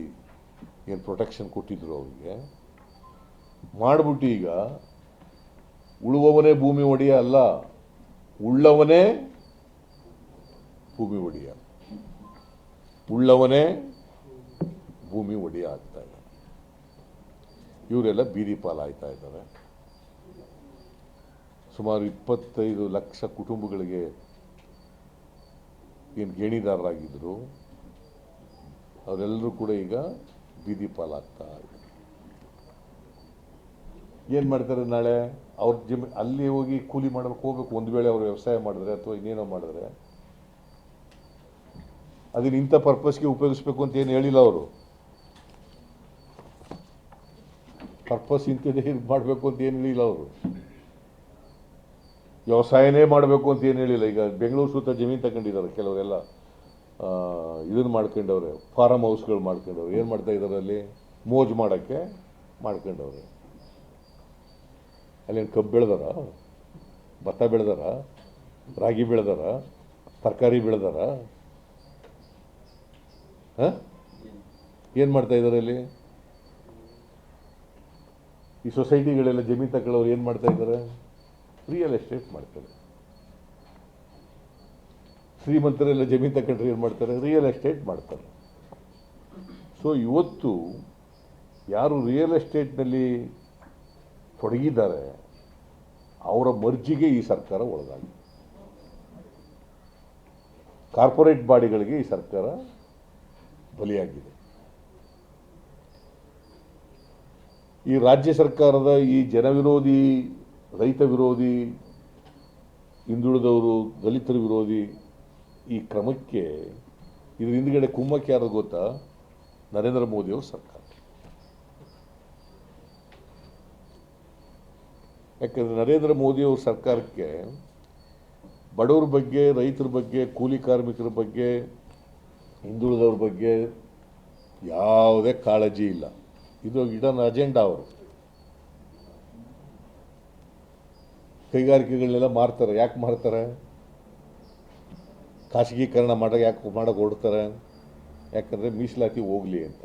ಏನು ಪ್ರೊಟೆಕ್ಷನ್ ಕೊಟ್ಟಿದ್ರು ಅವರಿಗೆ ಮಾಡಿಬಿಟ್ಟು ಈಗ ಉಳುವವನೇ ಭೂಮಿ ಒಡೆಯ ಅಲ್ಲ, ಉಳ್ಳವನೇ ಭೂಮಿ ಒಡೆಯ, ಉಳ್ಳವನೇ ಭೂಮಿ ಒಡೆಯ ಆಗ್ತಾ ಇದೆ. ಇವರೆಲ್ಲ ಬೀದಿ ಪಾಲಾಗ್ತಾ ಇದ್ದಾರೆ. ಸುಮಾರು 25 ಲಕ್ಷ ಕುಟುಂಬಗಳಿಗೆ ಏನು ಗೇಣಿದಾರರಾಗಿದ್ದರು ಅವರೆಲ್ಲರೂ ಕೂಡ ಈಗ ಬೀದಿ ಪಾಲಾಗ್ತಾ ಇದ್ದಾರೆ. ಏನು ಮಾಡ್ತಾರೆ, ನಾಳೆ ಅವ್ರ ಅಲ್ಲಿ ಹೋಗಿ ಕೂಲಿ ಮಾಡಬೇಕು ಹೋಗ್ಬೇಕು. ಒಂದು ವೇಳೆ ಅವರು ವ್ಯವಸಾಯ ಮಾಡಿದ್ರೆ ಅಥವಾ ಇನ್ನೇನೋ ಮಾಡಿದ್ರೆ ಅದನ್ನ ಇಂಥ ಪರ್ಪಸ್ಗೆ ಉಪಯೋಗಿಸ್ಬೇಕು ಅಂತ ಏನು ಹೇಳಿಲ್ಲ ಅವರು. ಪರ್ಪಸ್ ಇಂಥದ್ದೇ ಮಾಡಬೇಕು ಅಂತ ಏನು ಹೇಳಿಲ್ಲ ಅವರು. ವ್ಯವಸಾಯನೇ ಮಾಡಬೇಕು ಅಂತ ಏನು ಹೇಳಿಲ್ಲ. ಈಗ ಬೆಂಗಳೂರು ಸುತ್ತ ಜಮೀನು ತಗೊಂಡಿದ್ದಾರೆ ಕೆಲವರೆಲ್ಲ, ಇದನ್ನು ಮಾಡ್ಕೊಂಡವ್ರೆ, ಫಾರಮ್ ಹೌಸ್ಗಳು ಮಾಡ್ಕೊಂಡವ್ರೆ. ಏನು ಮಾಡ್ತಾ ಇದ್ದಾರೆ ಅಲ್ಲಿ, ಮೋಜು ಮಾಡೋಕ್ಕೆ ಮಾಡ್ಕೊಂಡವ್ರೆ. ಅಲ್ಲೇನು ಕಬ್ಬು ಬೆಳೆದಾರ, ಭತ್ತ ಬೆಳೆದಾರ, ರಾಗಿ ಬೆಳೆದಾರ, ತರಕಾರಿ ಬೆಳೆದಾರ? ಏನು ಮಾಡ್ತಾ ಇದ್ದಾರೆ ಅಲ್ಲಿ? ಈ ಸೊಸೈಟಿಗಳೆಲ್ಲ ಜಮೀನು ತಗೊಳ್ಳೋರು ಏನು ಮಾಡ್ತಾ ಇದ್ದಾರೆ, ರಿಯಲ್ ಎಸ್ಟೇಟ್ ಮಾಡ್ತಾರೆ. ಶ್ರೀಮಂತರೆಲ್ಲ ಜಮೀನು ತಗೊಂಡ್ರೆ ಏನು ಮಾಡ್ತಾರೆ, ರಿಯಲ್ ಎಸ್ಟೇಟ್ ಮಾಡ್ತಾರೆ. ಸೊ ಇವತ್ತು ಯಾರು ರಿಯಲ್ ಎಸ್ಟೇಟ್ನಲ್ಲಿ ತೊಡಗಿದ್ದಾರೆ ಅವರ ಮರ್ಜಿಗೆ ಈ ಸರ್ಕಾರ ಒಳಗಾಗಿದೆ. ಕಾರ್ಪೊರೇಟ್ ಬಾಡಿಗಳಿಗೆ ಈ ಸರ್ಕಾರ ಬಲಿಯಾಗಿದೆ. ಈ ರಾಜ್ಯ ಸರ್ಕಾರದ ಈ ಜನವಿರೋಧಿ, ರೈತ ವಿರೋಧಿ, ಹಿಂದುಳಿದವರು, ದಲಿತರ ವಿರೋಧಿ ಈ ಕ್ರಮಕ್ಕೆ ಇದ್ರ ಹಿಂದ್ಗಡೆ ಕುಮ್ಮಕ್ಕೆ ಯಾರು ಗೊತ್ತಾ? ನರೇಂದ್ರ ಮೋದಿಯವ್ರ ಸರ್ಕಾರ. ಯಾಕಂದರೆ ನರೇಂದ್ರ ಮೋದಿಯವ್ರ ಸರ್ಕಾರಕ್ಕೆ ಬಡವರ ಬಗ್ಗೆ, ರೈತರ ಬಗ್ಗೆ, ಕೂಲಿ ಕಾರ್ಮಿಕರ ಬಗ್ಗೆ, ಹಿಂದುಳಿದವ್ರ ಬಗ್ಗೆ ಯಾವುದೇ ಕಾಳಜಿ ಇಲ್ಲ. ಇದು ಇಡನ್ ಅಜೆಂಡಾ. ಅವರು ಕೈಗಾರಿಕೆಗಳನ್ನೆಲ್ಲ ಮಾರ್ತಾರೆ. ಯಾಕೆ ಮಾರ್ತಾರೆ? ಖಾಸಗೀಕರಣ ಮಾಡಕ್ಕೆ ಹೊಡ್ತಾರೆ. ಯಾಕಂದರೆ ಮೀಸಲಾತಿ ಹೋಗಲಿ ಅಂತ.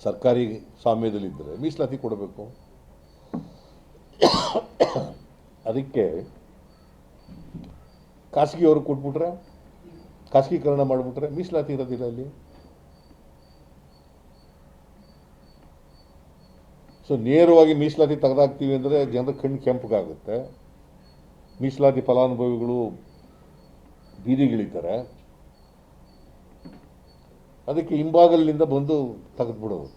ಸರ್ಕಾರಿ ಸ್ವಾಮ್ಯದಲ್ಲಿದ್ದರೆ ಮೀಸಲಾತಿ ಕೊಡಬೇಕು. ಅದಕ್ಕೆ ಖಾಸಗಿಯವರು ಕೊಟ್ಬಿಟ್ರೆ, ಖಾಸಗೀಕರಣ ಮಾಡಿಬಿಟ್ರೆ ಮೀಸಲಾತಿ ಇರೋದಿಲ್ಲ ಅಲ್ಲಿ. ಸೊ ನೇರವಾಗಿ ಮೀಸಲಾತಿ ತೆಗೆದಾಕ್ತೀವಿ ಅಂದರೆ ಜನರ ಕಣ್ಣು ಕೆಂಪಗಾಗುತ್ತೆ. ಮೀಸಲಾತಿ ಫಲಾನುಭವಿಗಳು ಬೀದಿಗಿಳಿತಾರೆ. ಅದಕ್ಕೆ ಹಿಂಭಾಗಲಿನಿಂದ ಬಂದು ತೆಗೆದುಬಿಡೋದು.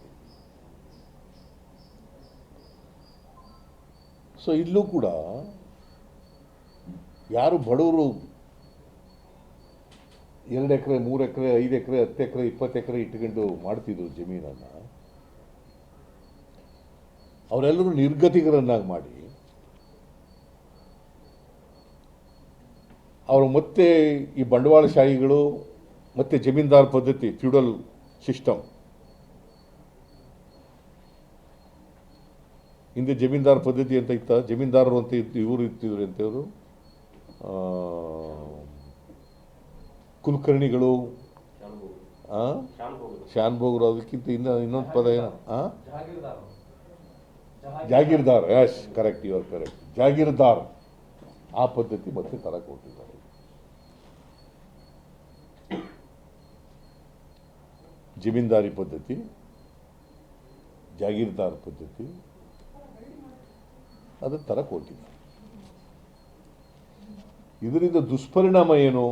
ಸೊ ಇಲ್ಲೂ ಕೂಡ ಯಾರು ಬಡವರು 2 ಎಕರೆ, 3 ಎಕರೆ, 5 ಎಕರೆ, 10 ಎಕರೆ, 20 ಎಕರೆ ಇಟ್ಕೊಂಡು ಮಾಡ್ತಿದ್ರು ಜಮೀನನ್ನು, ಅವರೆಲ್ಲರೂ ನಿರ್ಗತಿಕರನ್ನಾಗಿ ಮಾಡಿ ಅವರು ಮತ್ತೆ ಈ ಬಂಡವಾಳಶಾಹಿಗಳು ಮತ್ತು ಜಮೀನ್ದಾರ್ ಪದ್ಧತಿ, ಫ್ಯೂಡಲ್ ಸಿಸ್ಟಮ್. ಹಿಂದೆ ಜಮೀನ್ದಾರ್ ಪದ್ಧತಿ ಅಂತ ಇತ್ತ, ಜಮೀನ್ದಾರರು ಅಂತ ಇವರು ಇರ್ತಿದ್ರು ಅಂತವರು, ಕುಲಕರ್ಣಿಗಳು, ಶಾನ್ಭೋಗರು. ಅದಕ್ಕಿಂತ ಇನ್ನೊಂದು ಪದ ಏನು, ಜಾಗೀರ್ದಾರ್. Yes, correct, you are correct. ಜಾಗೀರ್ದಾರ್ ಆ ಪದ್ಧತಿ ಮತ್ತೆ ತರಕ್ಕೆ ಕೊಟ್ಟಿದ್ದಾರೆ. ಜಮೀನ್ದಾರಿ ಪದ್ಧತಿ, ಜಾಗೀರ್ದಾರ್ ಪದ್ಧತಿ, ಅದರ ಥರ ಕೊಟ್ಟಿದ್ದಾರೆ. ಇದರಿಂದ ದುಷ್ಪರಿಣಾಮ ಏನು?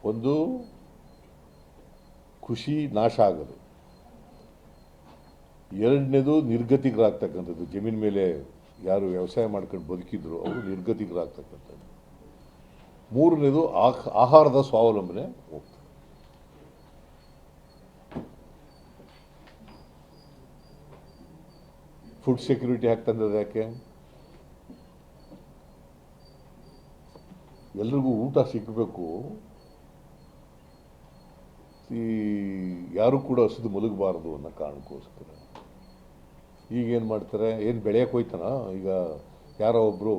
ಒಂದು, ಖುಷಿ ನಾಶ ಆಗೋದು. ಎರಡನೇದು, ನಿರ್ಗತಿಕರಾಗ್ತಕ್ಕಂಥದ್ದು. ಜಮೀನ್ ಮೇಲೆ ಯಾರು ವ್ಯವಸಾಯ ಮಾಡ್ಕೊಂಡು ಬದುಕಿದ್ರು ಅವರು ನಿರ್ಗತಿಕರಾಗ್ತಕ್ಕಂಥದ್ದು. ಮೂರನೇದು, ಆಹಾರದ ಸ್ವಾವಲಂಬನೆ ಹೋಗ್ತದೆ. ಫುಡ್ ಸೆಕ್ಯೂರಿಟಿ ಯಾಕೆ ತಂದದ್ದು? ಯಾಕೆ? ಎಲ್ರಿಗೂ ಊಟ ಸಿಗಬೇಕು, ಯಾರು ಕೂಡ ಹಸಿದು ಮಲಗಬಾರ್ದು ಅನ್ನೋ ಕಾರಣಕ್ಕೋಸ್ಕರ. ಈಗೇನು ಮಾಡ್ತಾರೆ? ಏನು ಬೆಳೆಯಕ್ಕೆ ಹೋಯ್ತಾನ? ಈಗ ಯಾರೋ ಒಬ್ಬರು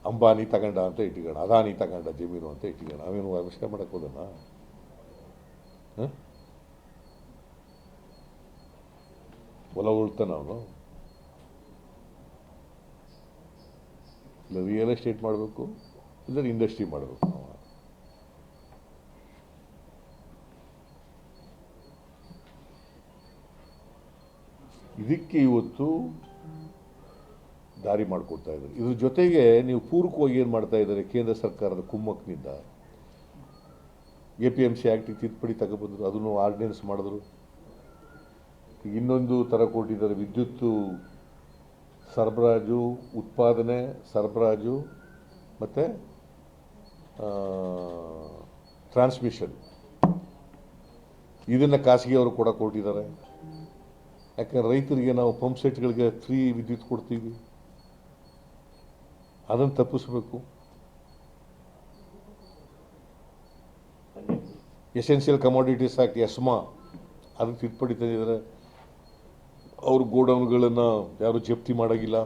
ಅಂಬಾನಿ ತಗೊಂಡ ಅಂತ ಇಟ್ಕೊಳ್ಳೋಣ, ಅದಾನಿ ತಗೊಂಡ ಜಮೀನು ಅಂತ ಇಟ್ಕೊಳ್ಳೋಣ, ಅವೇನು ವ್ಯವಸ್ಥೆ ಮಾಡಕ್ಕೆ ಹೋದನ? ಹೊಲ ಉಳ್ತಾನ ಅವನು? ಇಲ್ಲ ರಿಯಲ್ ಎಸ್ಟೇಟ್ ಮಾಡಬೇಕು, ಇಲ್ಲ ಇಂಡಸ್ಟ್ರಿ ಮಾಡಬೇಕು. ನಾವು ಇದಕ್ಕೆ ಇವತ್ತು ದಾರಿ ಮಾಡಿಕೊಡ್ತಾ ಇದ್ದಾರೆ. ಇದ್ರ ಜೊತೆಗೆ ನೀವು ಪೂರಕವಾಗಿ ಏನು ಮಾಡ್ತಾ ಇದ್ದಾರೆ? ಕೇಂದ್ರ ಸರ್ಕಾರದ ಕುಮ್ಮಕ್ನಿಂದ APMC ಆ್ಯಕ್ಟಿಗೆ ತಿದ್ದುಪಡಿ ತಗೊಬಂದರು, ಅದನ್ನು ಆರ್ಡಿನೆನ್ಸ್ ಮಾಡಿದ್ರು. ಇನ್ನೊಂದು ಥರ ಕೊಟ್ಟಿದ್ದಾರೆ, ವಿದ್ಯುತ್ತು ಸರಬರಾಜು, ಉತ್ಪಾದನೆ, ಸರಬರಾಜು ಮತ್ತು ಟ್ರಾನ್ಸ್ಮಿಷನ್, ಇದನ್ನು ಖಾಸಗಿಯವರು ಕೂಡ ಕೊಟ್ಟಿದ್ದಾರೆ. ಯಾಕಂದ್ರೆ ರೈತರಿಗೆ ನಾವು ಪಂಪ್ ಸೆಟ್ಗಳಿಗೆ ಫ್ರೀ ವಿದ್ಯುತ್ ಕೊಡ್ತೀವಿ, ಅದನ್ನು ತಪ್ಪಿಸ್ಬೇಕು. ಎಸೆನ್ಷಿಯಲ್ ಕಮಾಡಿಟೀಸ್ ಆ್ಯಕ್ಟ್ ಎಸ್ಮಾ, ಅದಕ್ಕೆ ತಿದ್ದುಪಡಿ ತಂದಿದ್ದಾರೆ. ಅವ್ರ ಗೋಡೌನ್ಗಳನ್ನು ಯಾರು ಜಪ್ತಿ ಮಾಡೋಂಗಿಲ್ಲ.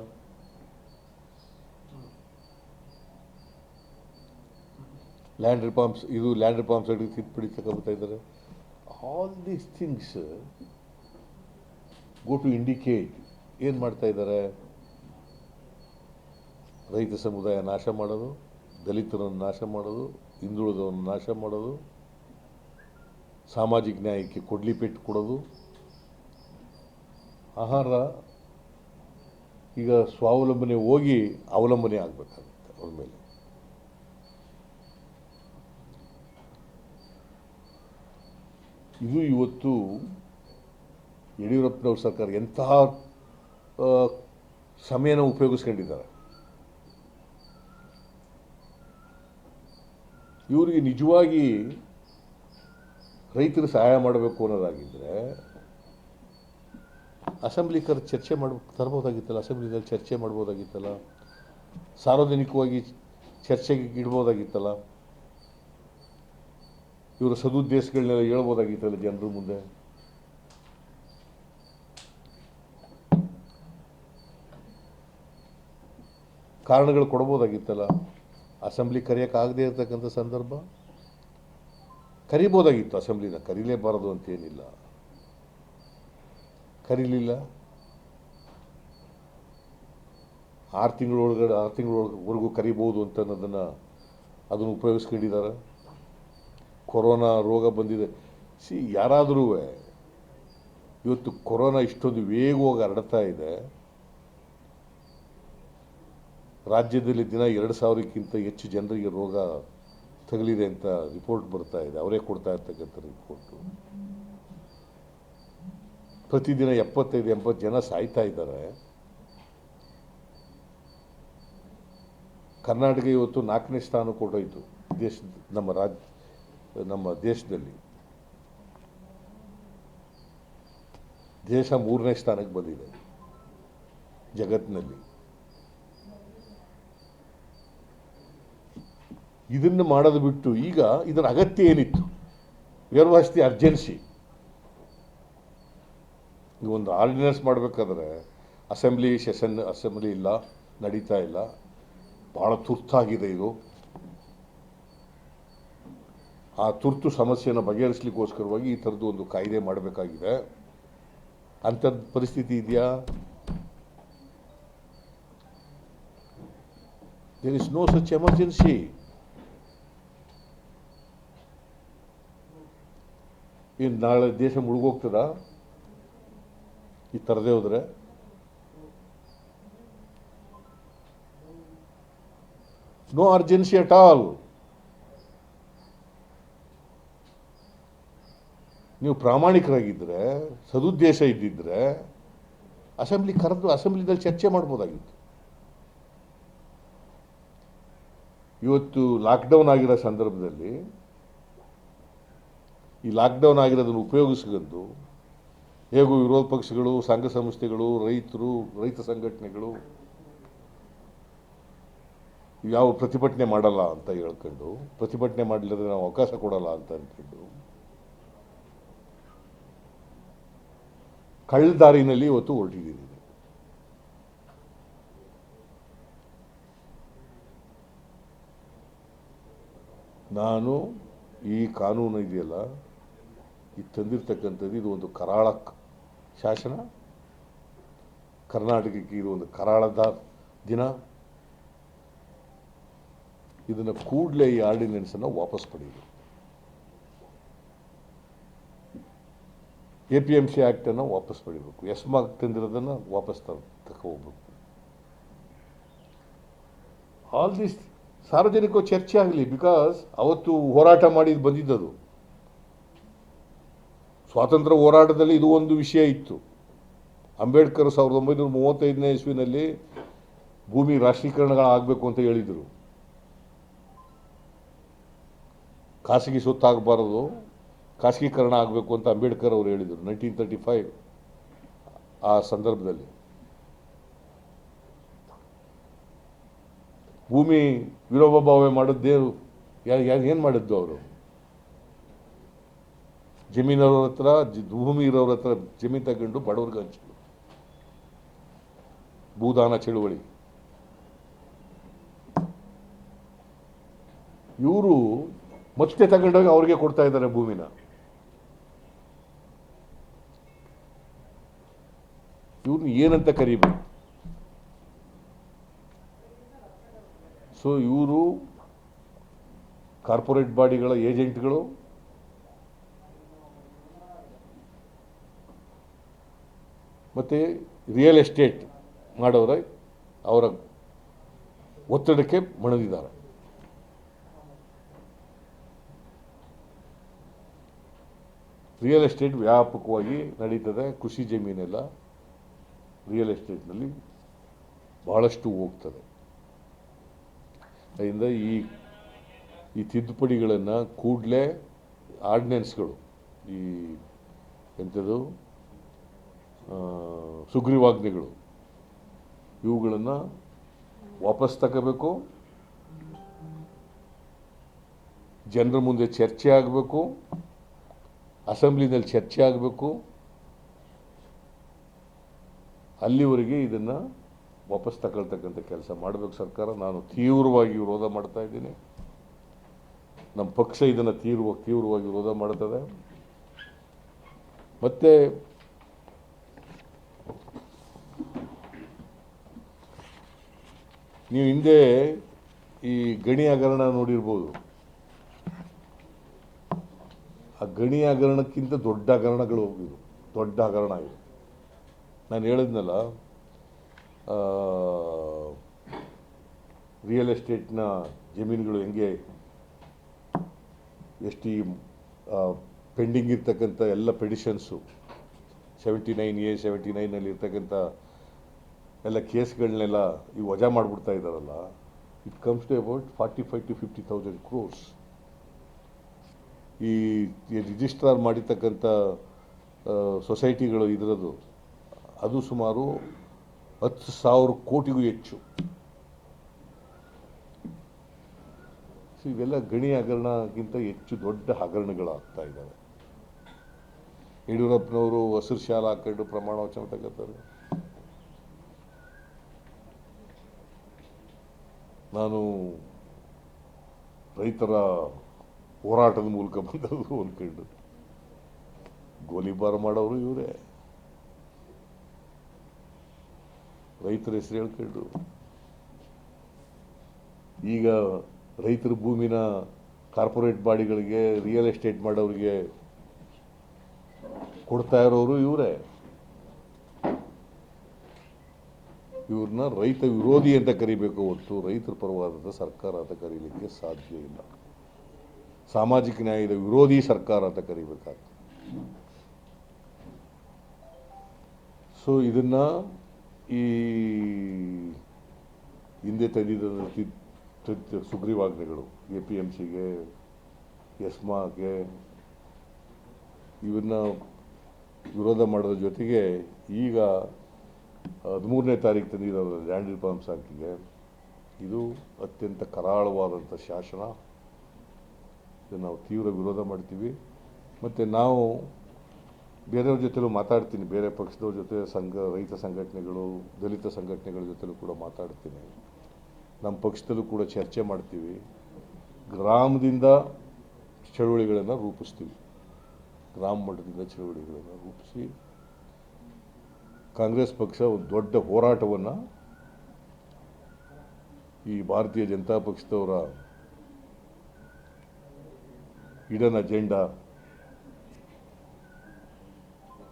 ಲ್ಯಾಂಡ್ ರಿಫಾರ್ಮ್ಸ್, ಇದು ಲ್ಯಾಂಡ್ ರಿಫಾರ್ಮ್ಸ್ ಆ್ಯಕ್ಟಿಗೆ ತಿದ್ದುಪಡಿ ತಗೊಳ್ತಾ ಇದ್ದಾರೆ. All these things go to indicate ಏನು ಮಾಡ್ತಾ ಇದ್ದಾರೆ? ರೈತ ಸಮುದಾಯ ನಾಶ ಮಾಡೋದು, ದಲಿತರನ್ನು ನಾಶ ಮಾಡೋದು, ಹಿಂದುಳಿದವನ್ನು ನಾಶ ಮಾಡೋದು, ಸಾಮಾಜಿಕ ನ್ಯಾಯಕ್ಕೆ ಕೊಡ್ಲಿ ಪೆಟ್ಟು ಕೊಡೋದು. ಆಹಾರ ಈಗ ಸ್ವಾವಲಂಬನೆ ಹೋಗಿ ಅವಲಂಬನೆ ಆಗಬೇಕಾಗುತ್ತೆ ಅವ್ರ ಮೇಲೆ. ಇದು ಇವತ್ತು ಯಡಿಯೂರಪ್ಪನವ್ರ ಸರ್ಕಾರ ಎಂತಹ ಸಮಯನ ಉಪಯೋಗಿಸ್ಕೊಂಡಿದ್ದಾರೆ. ಇವರಿಗೆ ನಿಜವಾಗಿ ರೈತರು ಸಹಾಯ ಮಾಡಬೇಕು ಅನ್ನೋದಾಗಿದ್ದರೆ ಅಸೆಂಬ್ಲಿ ಚರ್ಚೆ ತರ್ಬೋದಾಗಿತ್ತಲ್ಲ, ಅಸೆಂಬ್ಲಿನಲ್ಲಿ ಚರ್ಚೆ ಮಾಡ್ಬೋದಾಗಿತ್ತಲ್ಲ, ಸಾರ್ವಜನಿಕವಾಗಿ ಚರ್ಚೆಗೆ ಇಡ್ಬೋದಾಗಿತ್ತಲ್ಲ, ಇವರ ಸದುದ್ದೇಶಗಳನ್ನೆಲ್ಲ ಹೇಳ್ಬೋದಾಗಿತ್ತಲ್ಲ ಜನರ ಮುಂದೆ. ಕಾರಣಗಳು ಕೊಡ್ಬೋದಾಗಿತ್ತಲ್ಲ. ಅಸೆಂಬ್ಲಿ ಕರೆಯೋಕ್ಕಾಗದೇ ಇರತಕ್ಕಂಥ ಸಂದರ್ಭ ಕರಿಬೋದಾಗಿತ್ತು. ಅಸೆಂಬ್ಲಿನ ಕರೀಲೇಬಾರದು ಅಂತೇನಿಲ್ಲ, ಕರೀಲಿಲ್ಲ. 6 ತಿಂಗಳವರೆಗೂ ಕರಿಬೋದು ಅಂತ ಅನ್ನೋದನ್ನು ಅದನ್ನು ಉಪಯೋಗಿಸ್ಕೊಂಡಿದ್ದಾರೆ. ಕೊರೋನಾ ರೋಗ ಬಂದಿದೆ. ಯಾರಾದರೂ ಇವತ್ತು ಕೊರೋನಾ ಇಷ್ಟೊಂದು ವೇಗವಾಗಿ ಹರಡ್ತಾ ಇದೆ. ರಾಜ್ಯದಲ್ಲಿ ದಿನ 2,000ಕ್ಕಿಂತ ಹೆಚ್ಚು ಜನರಿಗೆ ರೋಗ ತಗಲಿದೆ ಅಂತ ರಿಪೋರ್ಟ್ ಬರ್ತಾ ಇದೆ. ಅವರೇ ಕೊಡ್ತಾ ಇರ್ತಕ್ಕಂಥ ರಿಪೋರ್ಟು. ಪ್ರತಿದಿನ 75-80 ಜನ ಸಾಯ್ತಾ ಇದ್ದಾರೆ. ಕರ್ನಾಟಕ ಇವತ್ತು 4ನೇ ಸ್ಥಾನ ಕೊಟ್ಟೋಯ್ತು ನಮ್ಮ ದೇಶದಲ್ಲಿ. ದೇಶ 3ನೇ ಸ್ಥಾನಕ್ಕೆ ಬಂದಿದೆ ಜಗತ್ತಿನಲ್ಲಿ. ಇದನ್ನು ಮಾಡೋದು ಬಿಟ್ಟು ಈಗ ಇದರ ಅಗತ್ಯ ಏನಿತ್ತು? Where was the urgency? ಈಗ ಒಂದು ಆರ್ಡಿನೆನ್ಸ್ ಮಾಡಬೇಕಾದ್ರೆ ಅಸೆಂಬ್ಲಿ ಇಲ್ಲ, ನಡೀತಾ ಇಲ್ಲ, ಭಾಳ ತುರ್ತಾಗಿದೆ ಇದು. ಆ ತುರ್ತು ಸಮಸ್ಯೆಯನ್ನು ಬಗೆಹರಿಸಲಿಕ್ಕೋಸ್ಕರವಾಗಿ ಈ ಥರದ್ದು ಒಂದು ಕಾಯ್ದೆ ಮಾಡಬೇಕಾಗಿದೆ. ಅಂಥದ್ದು ಪರಿಸ್ಥಿತಿ ಇದೆಯಾ? There is no such emergency. ಇನ್ನು ನಾಳೆ ದೇಶ ಮುಳುಗೋಗ್ತದ ಈ ಥರದೇ ಹೋದರೆ? No urgency at all. ನೀವು ಪ್ರಾಮಾಣಿಕರಾಗಿದ್ದರೆ, ಸದುದ್ದೇಶ ಇದ್ದಿದ್ರೆ ಅಸೆಂಬ್ಲಿ ಕರೆದು ಅಸೆಂಬ್ಲಿದಲ್ಲಿ ಚರ್ಚೆ ಮಾಡ್ಬೋದಾಗಿತ್ತು. ಇವತ್ತು ಲಾಕ್ಡೌನ್ ಆಗಿರೋ ಸಂದರ್ಭದಲ್ಲಿ ಈ ಲಾಕ್ಡೌನ್ ಆಗಿರೋದನ್ನು ಉಪಯೋಗಿಸಿಕೊಂಡು ಹೇಗೂ ವಿರೋಧ ಪಕ್ಷಗಳು, ಸಂಘ ಸಂಸ್ಥೆಗಳು, ರೈತರು, ರೈತ ಸಂಘಟನೆಗಳು ಯಾವ ಪ್ರತಿಭಟನೆ ಮಾಡಲ್ಲ ಅಂತ ಹೇಳ್ಕೊಂಡು, ಪ್ರತಿಭಟನೆ ಮಾಡಲಿದ್ರೆ ನಾವು ಅವಕಾಶ ಕೊಡಲ್ಲ ಅಂತ ಅಂದ್ಕೊಂಡು ಕಳ್ಳದಾರಿನಲ್ಲಿ ಇವತ್ತು ಹೊರಟಿದ್ದೀರಿ. ನಾನು ಈ ಕಾನೂನು ಇದೆಯಲ್ಲ, ಇದು ತಂದಿರ್ತಕ್ಕಂಥದ್ದು ಇದು ಒಂದು ಕರಾಳ ಶಾಸನ. ಕರ್ನಾಟಕಕ್ಕೆ ಇದು ಒಂದು ಕರಾಳದ ದಿನ. ಇದನ್ನು ಕೂಡಲೇ ಈ ಆರ್ಡಿನೆನ್ಸನ್ನು ವಾಪಸ್ ಪಡೆಯಿರಿ. APMC ಆ್ಯಕ್ಟನ್ನು ವಾಪಸ್ ಪಡಿಬೇಕು. ಎಸ್ಮಾ ತಂದಿರೋದನ್ನು ವಾಪಸ್ ತಗೋಬೇಕು. ಆಲ್ ದಿಸ್ ಸಾರ್ವಜನಿಕ ಚರ್ಚೆ ಆಗಲಿ. ಬಿಕಾಸ್ ಅವತ್ತು ಹೋರಾಟ ಮಾಡಿ ಬಂದಿದ್ದದು ಸ್ವಾತಂತ್ರ್ಯ ಹೋರಾಟದಲ್ಲಿ ಇದು ಒಂದು ವಿಷಯ ಇತ್ತು. ಅಂಬೇಡ್ಕರ್ 1935ನೇ ಇಸ್ವಿನಲ್ಲಿ ಭೂಮಿ ರಾಷ್ಟ್ರೀಕರಣಗಳಾಗಬೇಕು ಅಂತ ಹೇಳಿದರು. ಖಾಸಗಿ ಸೊತ್ತಾಗಬಾರದು, ಖಾಸಗೀಕರಣ ಆಗಬೇಕು ಅಂತ ಅಂಬೇಡ್ಕರ್ ಅವರು ಹೇಳಿದರು 1935. ಆ ಸಂದರ್ಭದಲ್ಲಿ ಭೂಮಿ ವಿರೋಧ ಭಾವ ಮಾಡಿದ್ದೇನು? ಏನು ಮಾಡಿದ್ದು ಅವರು? ಜಮೀನವ್ರ ಹತ್ರ, ಭೂಮಿ ಇರೋರ ಹತ್ರ ಜಮೀನು ತಗೊಂಡು ಬಡವ್ರಿಗೆ ಹಂಚಿದ್ರು. ಭೂದಾನ ಚಳುವಳಿ. ಇವರು ಮತ್ತೆ ತಗೊಂಡೋಗಿ ಅವ್ರಿಗೆ ಕೊಡ್ತಾ ಇದ್ದಾರೆ ಭೂಮಿನ. ಇವ್ರನ್ನ ಏನಂತ ಕರೀಬೇಕು? ಸೊ ಇವರು ಕಾರ್ಪೊರೇಟ್ ಬಾಡಿಗಳ ಏಜೆಂಟ್ಗಳು. ಮತ್ತು ರಿಯಲ್ ಎಸ್ಟೇಟ್ ಮಾಡೋರ ಅವರ ಒತ್ತಡಕ್ಕೆ ಮಣಿದಿದ್ದಾರೆ. ರಿಯಲ್ ಎಸ್ಟೇಟ್ ವ್ಯಾಪಕವಾಗಿ ನಡೀತದೆ. ಕೃಷಿ ಜಮೀನೆಲ್ಲ ರಿಯಲ್ ಎಸ್ಟೇಟ್ನಲ್ಲಿ ಭಾಳಷ್ಟು ಹೋಗ್ತದೆ. ಅದರಿಂದ ಈ ತಿದ್ದುಪಡಿಗಳನ್ನು ಕೂಡಲೇ ಆರ್ಡಿನೆನ್ಸ್ಗಳು, ಈ ಎಂಥದ್ದು ಸುಗ್ರೀವಾಜ್ಞೆಗಳು, ಇವುಗಳನ್ನು ವಾಪಸ್ ತಗೋಬೇಕು. ಜನರ ಮುಂದೆ ಚರ್ಚೆ ಆಗಬೇಕು. ಅಸೆಂಬ್ಲಿನಲ್ಲಿ ಚರ್ಚೆ ಆಗಬೇಕು. ಅಲ್ಲಿವರೆಗೆ ಇದನ್ನು ವಾಪಸ್ ತಗೊಳ್ತಕ್ಕಂಥ ಕೆಲಸ ಮಾಡಬೇಕು ಸರ್ಕಾರ. ನಾನು ತೀವ್ರವಾಗಿ ವಿರೋಧ ಮಾಡ್ತಾ ಇದ್ದೀನಿ. ನಮ್ಮ ಪಕ್ಷ ಇದನ್ನು ತೀವ್ರವಾಗಿ ವಿರೋಧ ಮಾಡ್ತದೆ. ಮತ್ತು ನೀವು ಹಿಂದೆ ಈ ಗಣಿ ಹಗರಣ ನೋಡಿರ್ಬೋದು. ಆ ಗಣಿ ಹಗರಣಕ್ಕಿಂತ ದೊಡ್ಡ ಹಗರಣಗಳು ಹೋಗಿದ್ದು, ದೊಡ್ಡ ಹಗರಣ ಇದು. ನಾನು ಹೇಳಿದ್ನಲ್ಲ, ರಿಯಲ್ ಎಸ್ಟೇಟ್ನ ಜಮೀನುಗಳು ಹೆಂಗೆ ಎಷ್ಟು ಪೆಂಡಿಂಗ್ ಇರ್ತಕ್ಕಂಥ ಎಲ್ಲ ಪೆಡಿಷನ್ಸು 79A 79ನಲ್ಲಿ ಇರ್ತಕ್ಕಂಥ ಎಲ್ಲ ಕೇಸ್ಗಳನ್ನೆಲ್ಲ ಈ ವಜಾ ಮಾಡಿಬಿಡ್ತಾ ಇದ್ದಾರಲ್ಲ. It comes to about 45,000 to 50,000 crores. ಈ ರಿಜಿಸ್ಟ್ರಾರ್ ಮಾಡಿರ್ತಕ್ಕಂಥ ಸೊಸೈಟಿಗಳು ಇದರದು ಅದು ಸುಮಾರು 10,000 ಕೋಟಿಗೂ ಹೆಚ್ಚು. ಇವೆಲ್ಲ ಗಣಿ ಹಗರಣಕ್ಕಿಂತ ಹೆಚ್ಚು ದೊಡ್ಡ ಹಗರಣಗಳಾಗ್ತಾ ಇದ್ದಾವೆ. ಯಡಿಯೂರಪ್ಪನವರು ಹಸಿರು ಶಾಲೆ ಹಾಕೊಂಡು ಪ್ರಮಾಣ ವಚನ ತಗೋತಾರೆ. ನಾನು ರೈತರ ಹೋರಾಟದ ಮೂಲಕ ಬಂದವರು ಅಂದ್ಕೊಂಡು ಗೋಲಿಬಾರ್ ಮಾಡೋರು ಇವರೇ. ರೈತರ ಹೆಸರು ಹೇಳ್ಕೊಂಡು ಈಗ ರೈತರ ಭೂಮಿನ ಕಾರ್ಪೊರೇಟ್ ಬಾಡಿಗಳಿಗೆ, ರಿಯಲ್ ಎಸ್ಟೇಟ್ ಮಾಡೋರಿಗೆ ಕೊಡ್ತಾ ಇರೋರು ಇವರೇ. ಇವ್ರನ್ನ ರೈತ ವಿರೋಧಿ ಅಂತ ಕರಿಬೇಕು ಹೊರತು ರೈತರ ಪರವಾದ ಸರ್ಕಾರ ಅಂತ ಕರೀಲಿಕ್ಕೆ ಸಾಧ್ಯ ಇಲ್ಲ. ಸಾಮಾಜಿಕ ನ್ಯಾಯದ ವಿರೋಧಿ ಸರ್ಕಾರ ಅಂತ ಕರಿಬೇಕಾಗ್ತದೆ. ಸೊ ಇದನ್ನ ಈ ಹಿಂದೆ ತಂದಿದ್ದ ಸುಗ್ರೀವಾಜ್ಞೆಗಳು APMCಗೆ, ಎಸ್ಮಾಗೆ ಇವನ್ನ ವಿರೋಧ ಮಾಡೋದ್ರ ಜೊತೆಗೆ ಈಗ 13ನೇ ತಾರೀಕು ತಂದಿರೋದು ಲ್ಯಾಂಡ್ ರಿಫಾರ್ಮ್ಸ್ ಆಕ್ಟ್ಗೆ, ಇದು ಅತ್ಯಂತ ಕರಾಳವಾದಂಥ ಶಾಸನ. ಇದನ್ನು ನಾವು ತೀವ್ರ ವಿರೋಧ ಮಾಡ್ತೀವಿ. ಮತ್ತು ನಾವು ಬೇರೆಯವ್ರ ಜೊತೆಲೂ ಮಾತಾಡ್ತೀನಿ, ಬೇರೆ ಪಕ್ಷದವ್ರ ಜೊತೆ ರೈತ ಸಂಘಟನೆಗಳು, ದಲಿತ ಸಂಘಟನೆಗಳ ಜೊತೆಲೂ ಕೂಡ ಮಾತಾಡ್ತೀನಿ. ನಮ್ಮ ಪಕ್ಷದಲ್ಲೂ ಕೂಡ ಚರ್ಚೆ ಮಾಡ್ತೀವಿ. ಗ್ರಾಮದಿಂದ ಚಳುವಳಿಗಳನ್ನು ರೂಪಿಸ್ತೀವಿ. ಗ್ರಾಮ ಮಟ್ಟದಿಂದ ಚಳುವಳಿಗಳನ್ನು ರೂಪಿಸಿ ಕಾಂಗ್ರೆಸ್ ಪಕ್ಷ ಒಂದು ದೊಡ್ಡ ಹೋರಾಟವನ್ನು ಈ ಭಾರತೀಯ ಜನತಾ ಪಕ್ಷದವರ ಹಿಡನ್ ಅಜೆಂಡಾ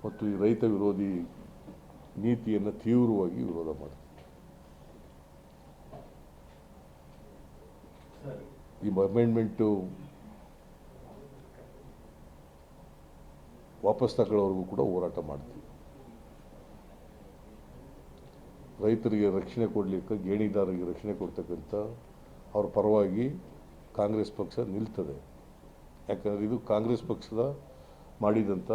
ಮತ್ತು ಈ ರೈತ ವಿರೋಧಿ ನೀತಿಯನ್ನು ತೀವ್ರವಾಗಿ ವಿರೋಧ ಮಾಡ್ತೀವಿ. ಈ ಅಮೆಂಡ್ಮೆಂಟು ವಾಪಸ್ ತಗೊಳ್ಳೋವರೆಗೂ ಕೂಡ ಹೋರಾಟ ಮಾಡ್ತೀವಿ. ರೈತರಿಗೆ ರಕ್ಷಣೆ ಕೊಡಲಿಕ್ಕೆ, ಗೇಣಿದಾರರಿಗೆ ರಕ್ಷಣೆ ಕೊಡ್ತಕ್ಕಂಥ ಅವ್ರ ಪರವಾಗಿ ಕಾಂಗ್ರೆಸ್ ಪಕ್ಷ ನಿಲ್ತದೆ. ಯಾಕಂದರೆ ಇದು ಕಾಂಗ್ರೆಸ್ ಪಕ್ಷದ ಮಾಡಿದಂಥ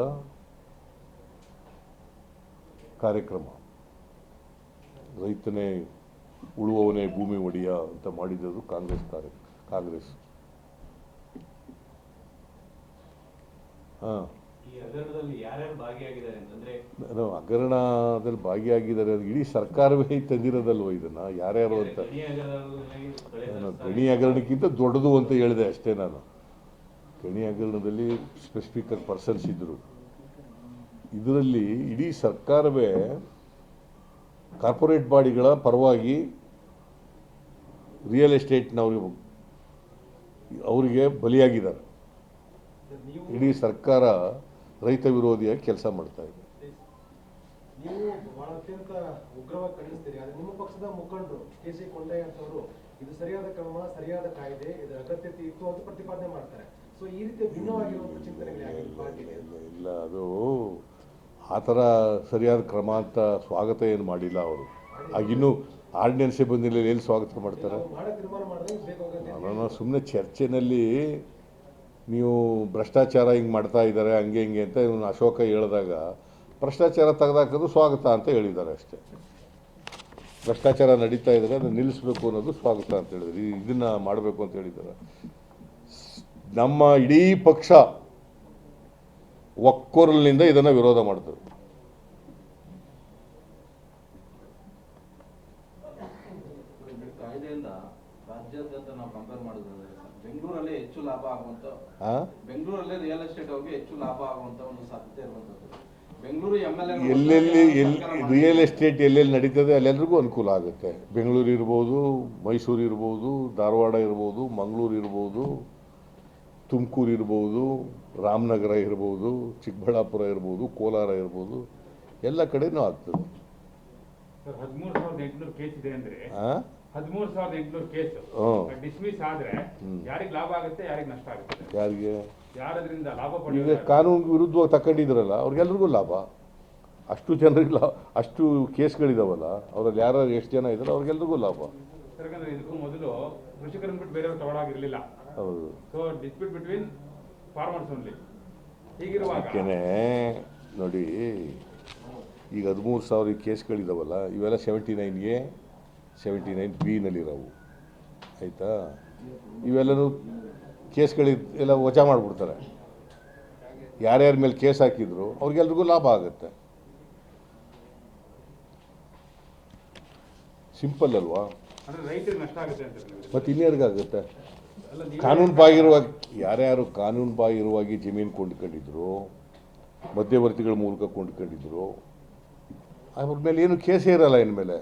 ಕಾರ್ಯಕ್ರಮ. ರೈತನೇ ಉಳುವವನೇ ಭೂಮಿ ಒಡೆಯ ಅಂತ ಮಾಡಿದ್ದು ಕಾಂಗ್ರೆಸ್. ಹಾಂ, ಹಗರಣದಲ್ಲಿ ಭಾಗಿಯಾಗಿದ್ದಾರೆ. ಇಡೀ ಸರ್ಕಾರವೇ ತಂದಿರೋದಲ್ವ ಇದನ್ನು. ಯಾರ್ಯಾರು ಅಂತ ಗಣಿ ಹಗರಣಕ್ಕಿಂತ ದೊಡ್ಡದು ಅಂತ ಹೇಳಿದೆ ಅಷ್ಟೇ ನಾನು. ಗಣಿ ಹಗರಣದಲ್ಲಿ ಸ್ಪೆಸಿಫಿಕ್ ಪರ್ಸನ್ಸ್ ಇದ್ದರು. ಇದರಲ್ಲಿ ಇಡೀ ಸರ್ಕಾರವೇ ಕಾರ್ಪೊರೇಟ್ ಬಾಡಿಗಳ ಪರವಾಗಿ ರಿಯಲ್ ಎಸ್ಟೇಟ್ನವ್ರಿಗೆ ಅವರಿಗೆ ಬಲಿಯಾಗಿದ್ದಾರೆ. ಇಡೀ ಸರ್ಕಾರ ರೈತ ವಿರೋಧಿಯಾಗಿ ಕೆಲಸ ಮಾಡ್ತಾ ಇದೆ. ನೀವು ಬಹಳ ಅತ್ಯಂತ ಉಗ್ರವಾಗಿ ಖಂಡಿಸ್ತೀರಿ. ಆದರೆ ನಿಮ್ಮ ಪಕ್ಷದ ಮುಖಂಡರು KC ಕೊಂಡಯ್ಯ ಅಂತವರು ಇದು ಸರಿಯಾದ ಕ್ರಮ, ಸರಿಯಾದ ಕಾಯ್ದೆ, ಇದರ ಅಗತ್ಯತೆ ಇತ್ತು ಅಂತ ಪ್ರತಿಪಾದನೆ ಮಾಡ್ತಾರೆ. ಸೊ ಈ ರೀತಿ ಭಿನ್ನವಾಗಿರುವಂಥ ಚಿಂತನೆಗಳು ಇಲ್ಲ, ಅದು ಆ ಥರ ಸರಿಯಾದ ಕ್ರಮ ಅಂತ ಸ್ವಾಗತ ಏನು ಮಾಡಿಲ್ಲ ಅವರು. ಆಗಿನ್ನೂ ಆರ್ಡಿನೆನ್ಸೇ ಬಂದಿಲ್ಲ, ಎಲ್ಲಿ ಸ್ವಾಗತ ಮಾಡ್ತಾರೆ? ನಾನು ಸುಮ್ಮನೆ ಚರ್ಚೆನಲ್ಲಿ ನೀವು ಭ್ರಷ್ಟಾಚಾರ ಹಿಂಗೆ ಮಾಡ್ತಾ ಇದ್ದಾರೆ ಹಂಗೆ ಹಿಂಗೆ ಅಂತ ಇವನು ಅಶೋಕ ಹೇಳಿದಾಗ ಭ್ರಷ್ಟಾಚಾರ ತೆಗೆದಾಕೋದು ಸ್ವಾಗತ ಅಂತ ಹೇಳಿದ್ದಾರೆ ಅಷ್ಟೇ. ಭ್ರಷ್ಟಾಚಾರ ನಡೀತಾ ಇದ್ದಾರೆ, ಅದನ್ನು ನಿಲ್ಲಿಸಬೇಕು ಅನ್ನೋದು ಸ್ವಾಗತ ಅಂತ ಹೇಳಿದ್ರು. ಇದನ್ನು ಮಾಡಬೇಕು ಅಂತ ಹೇಳಿದ್ದಾರೆ. ನಮ್ಮ ಇಡೀ ಪಕ್ಷ ಒಕ್ಕೊರಲಿನಿಂದ ಇದನ್ನು ವಿರೋಧ ಮಾಡ್ತದೆ. ರಾಜ್ಯಾದ್ಯಂತ ನಾವು ಕಂಪೇರ್ ಮಾಡಿದ್ರೆ ಬೆಂಗಳೂರಲ್ಲಿ ಹೆಚ್ಚು ಲಾಭ ಆಗುವಂತ, ಬೆಂಗಳೂರಲ್ಲಿ ರಿಯಲ್ ಎಸ್ಟೇಟ್ ಅವ್ರಿಗೆ ಹೆಚ್ಚು ಲಾಭ ಆಗುವಂತ ಒಂದು ಸಾಧ್ಯತೆ ಇರುವಂತದ್ದು. ಬೆಂಗಳೂರು ಎಲ್ಲೆಲ್ಲಿ ರಿಯಲ್ ಎಸ್ಟೇಟ್ ಎಲ್ಲೆಲ್ಲಿ ನಡೀತದೆ ಅಲ್ಲೆಲ್ರಿಗೂ ಅನುಕೂಲ ಆಗುತ್ತೆ. ಬೆಂಗಳೂರು ಇರ್ಬೋದು, ಮೈಸೂರು ಇರ್ಬೋದು, ಧಾರವಾಡ ಇರ್ಬೋದು, ಮಂಗಳೂರು ಇರ್ಬೋದು, ತುಮಕೂರು ಇರ್ಬೋದು, ರಾಮನಗರ ಇರ್ಬೋದು, ಚಿಕ್ಕಬಳ್ಳಾಪುರ ಇರ್ಬೋದು, ಕೋಲಾರ ಇರ್ಬೋದು, ಎಲ್ಲ ಕಡೆನೂ ಆಗ್ತದೆ. 13,800 ಕೇಸ್ ಇದೆ ಅಂದ್ರೆ 13,800 ಕೇಸ್ ಡಿಸ್ಮಿಸ್ ಆದ್ರೆ ಯಾರಿಗೆ ಲಾಭ ಆಗುತ್ತೆ, ಯಾರಿಗೆ ನಷ್ಟ ಆಗುತ್ತೆ? ಯಾರಿಗೆ? ಯಾರದ್ರಿಂದ ಲಾಭ ಈಗ ಕಾನೂನು ವಿರುದ್ಧವಾಗಿ ತಗೊಂಡಿದ್ರಲ್ಲ ಅವ್ರಿಗೆಲ್ರಿಗೂ ಲಾಭ. ಅಷ್ಟು ಜನರಿಗೆ ಅಷ್ಟು ಕೇಸ್ಗಳಿದಾವಲ್ಲ, ಅವರಲ್ಲಿ ಯಾರು ಎಷ್ಟು ಜನ ಇದ್ದಾರೆ ಅವ್ರಿಗೆಲ್ರಿಗೂ ಲಾಭ. ಯಾಕಂದ್ರೆ ಇದಕ್ಕೂ ಮೊದಲು ಕೃಷಿಕರನ್ನ ಬಿಟ್ಟು ಬೇರೆಯವರು ತಗೊಳಾಗಿರ್ಲಿಲ್ಲ. ಹೌದು. So dispute between farmers only. ಹೀಗಿರುವಾಗ ನೋಡಿ, ಈಗ 13,000 ಕೇಸ್ಗಳಿದಾವಲ್ಲ, ಇವೆಲ್ಲ 79A 79B ನಲ್ಲಿರೋವು, ಆಯಿತಾ? ಇವೆಲ್ಲನೂ ಕೇಸ್ಗಳೆಲ್ಲ ವಜಾ ಮಾಡಿಬಿಡ್ತಾರೆ. ಯಾರ್ಯಾರ ಮೇಲೆ ಕೇಸ್ ಹಾಕಿದ್ರು ಅವ್ರಿಗೆಲ್ರಿಗೂ ಲಾಭ ಆಗುತ್ತೆ. ಸಿಂಪಲ್ ಅಲ್ವಾ? ಮತ್ತು ಇನ್ಯಾರಿಗಾಗುತ್ತೆ? ಕಾನೂನು ಬಾಹಿರವಾಗಿ ಯಾರ್ಯಾರು ಕಾನೂನು ಬಾಹಿರವಾಗಿ ಜಮೀನು ಕೊಂಡ್ಕೊಂಡಿದ್ರು, ಮಧ್ಯವರ್ತಿಗಳ ಮೂಲಕ ಕೊಂಡ್ಕೊಂಡಿದ್ರು, ಅವ್ರ ಮೇಲೆ ಏನು ಕೇಸೇ ಇರಲ್ಲ. ಇನ್ಮೇಲೆ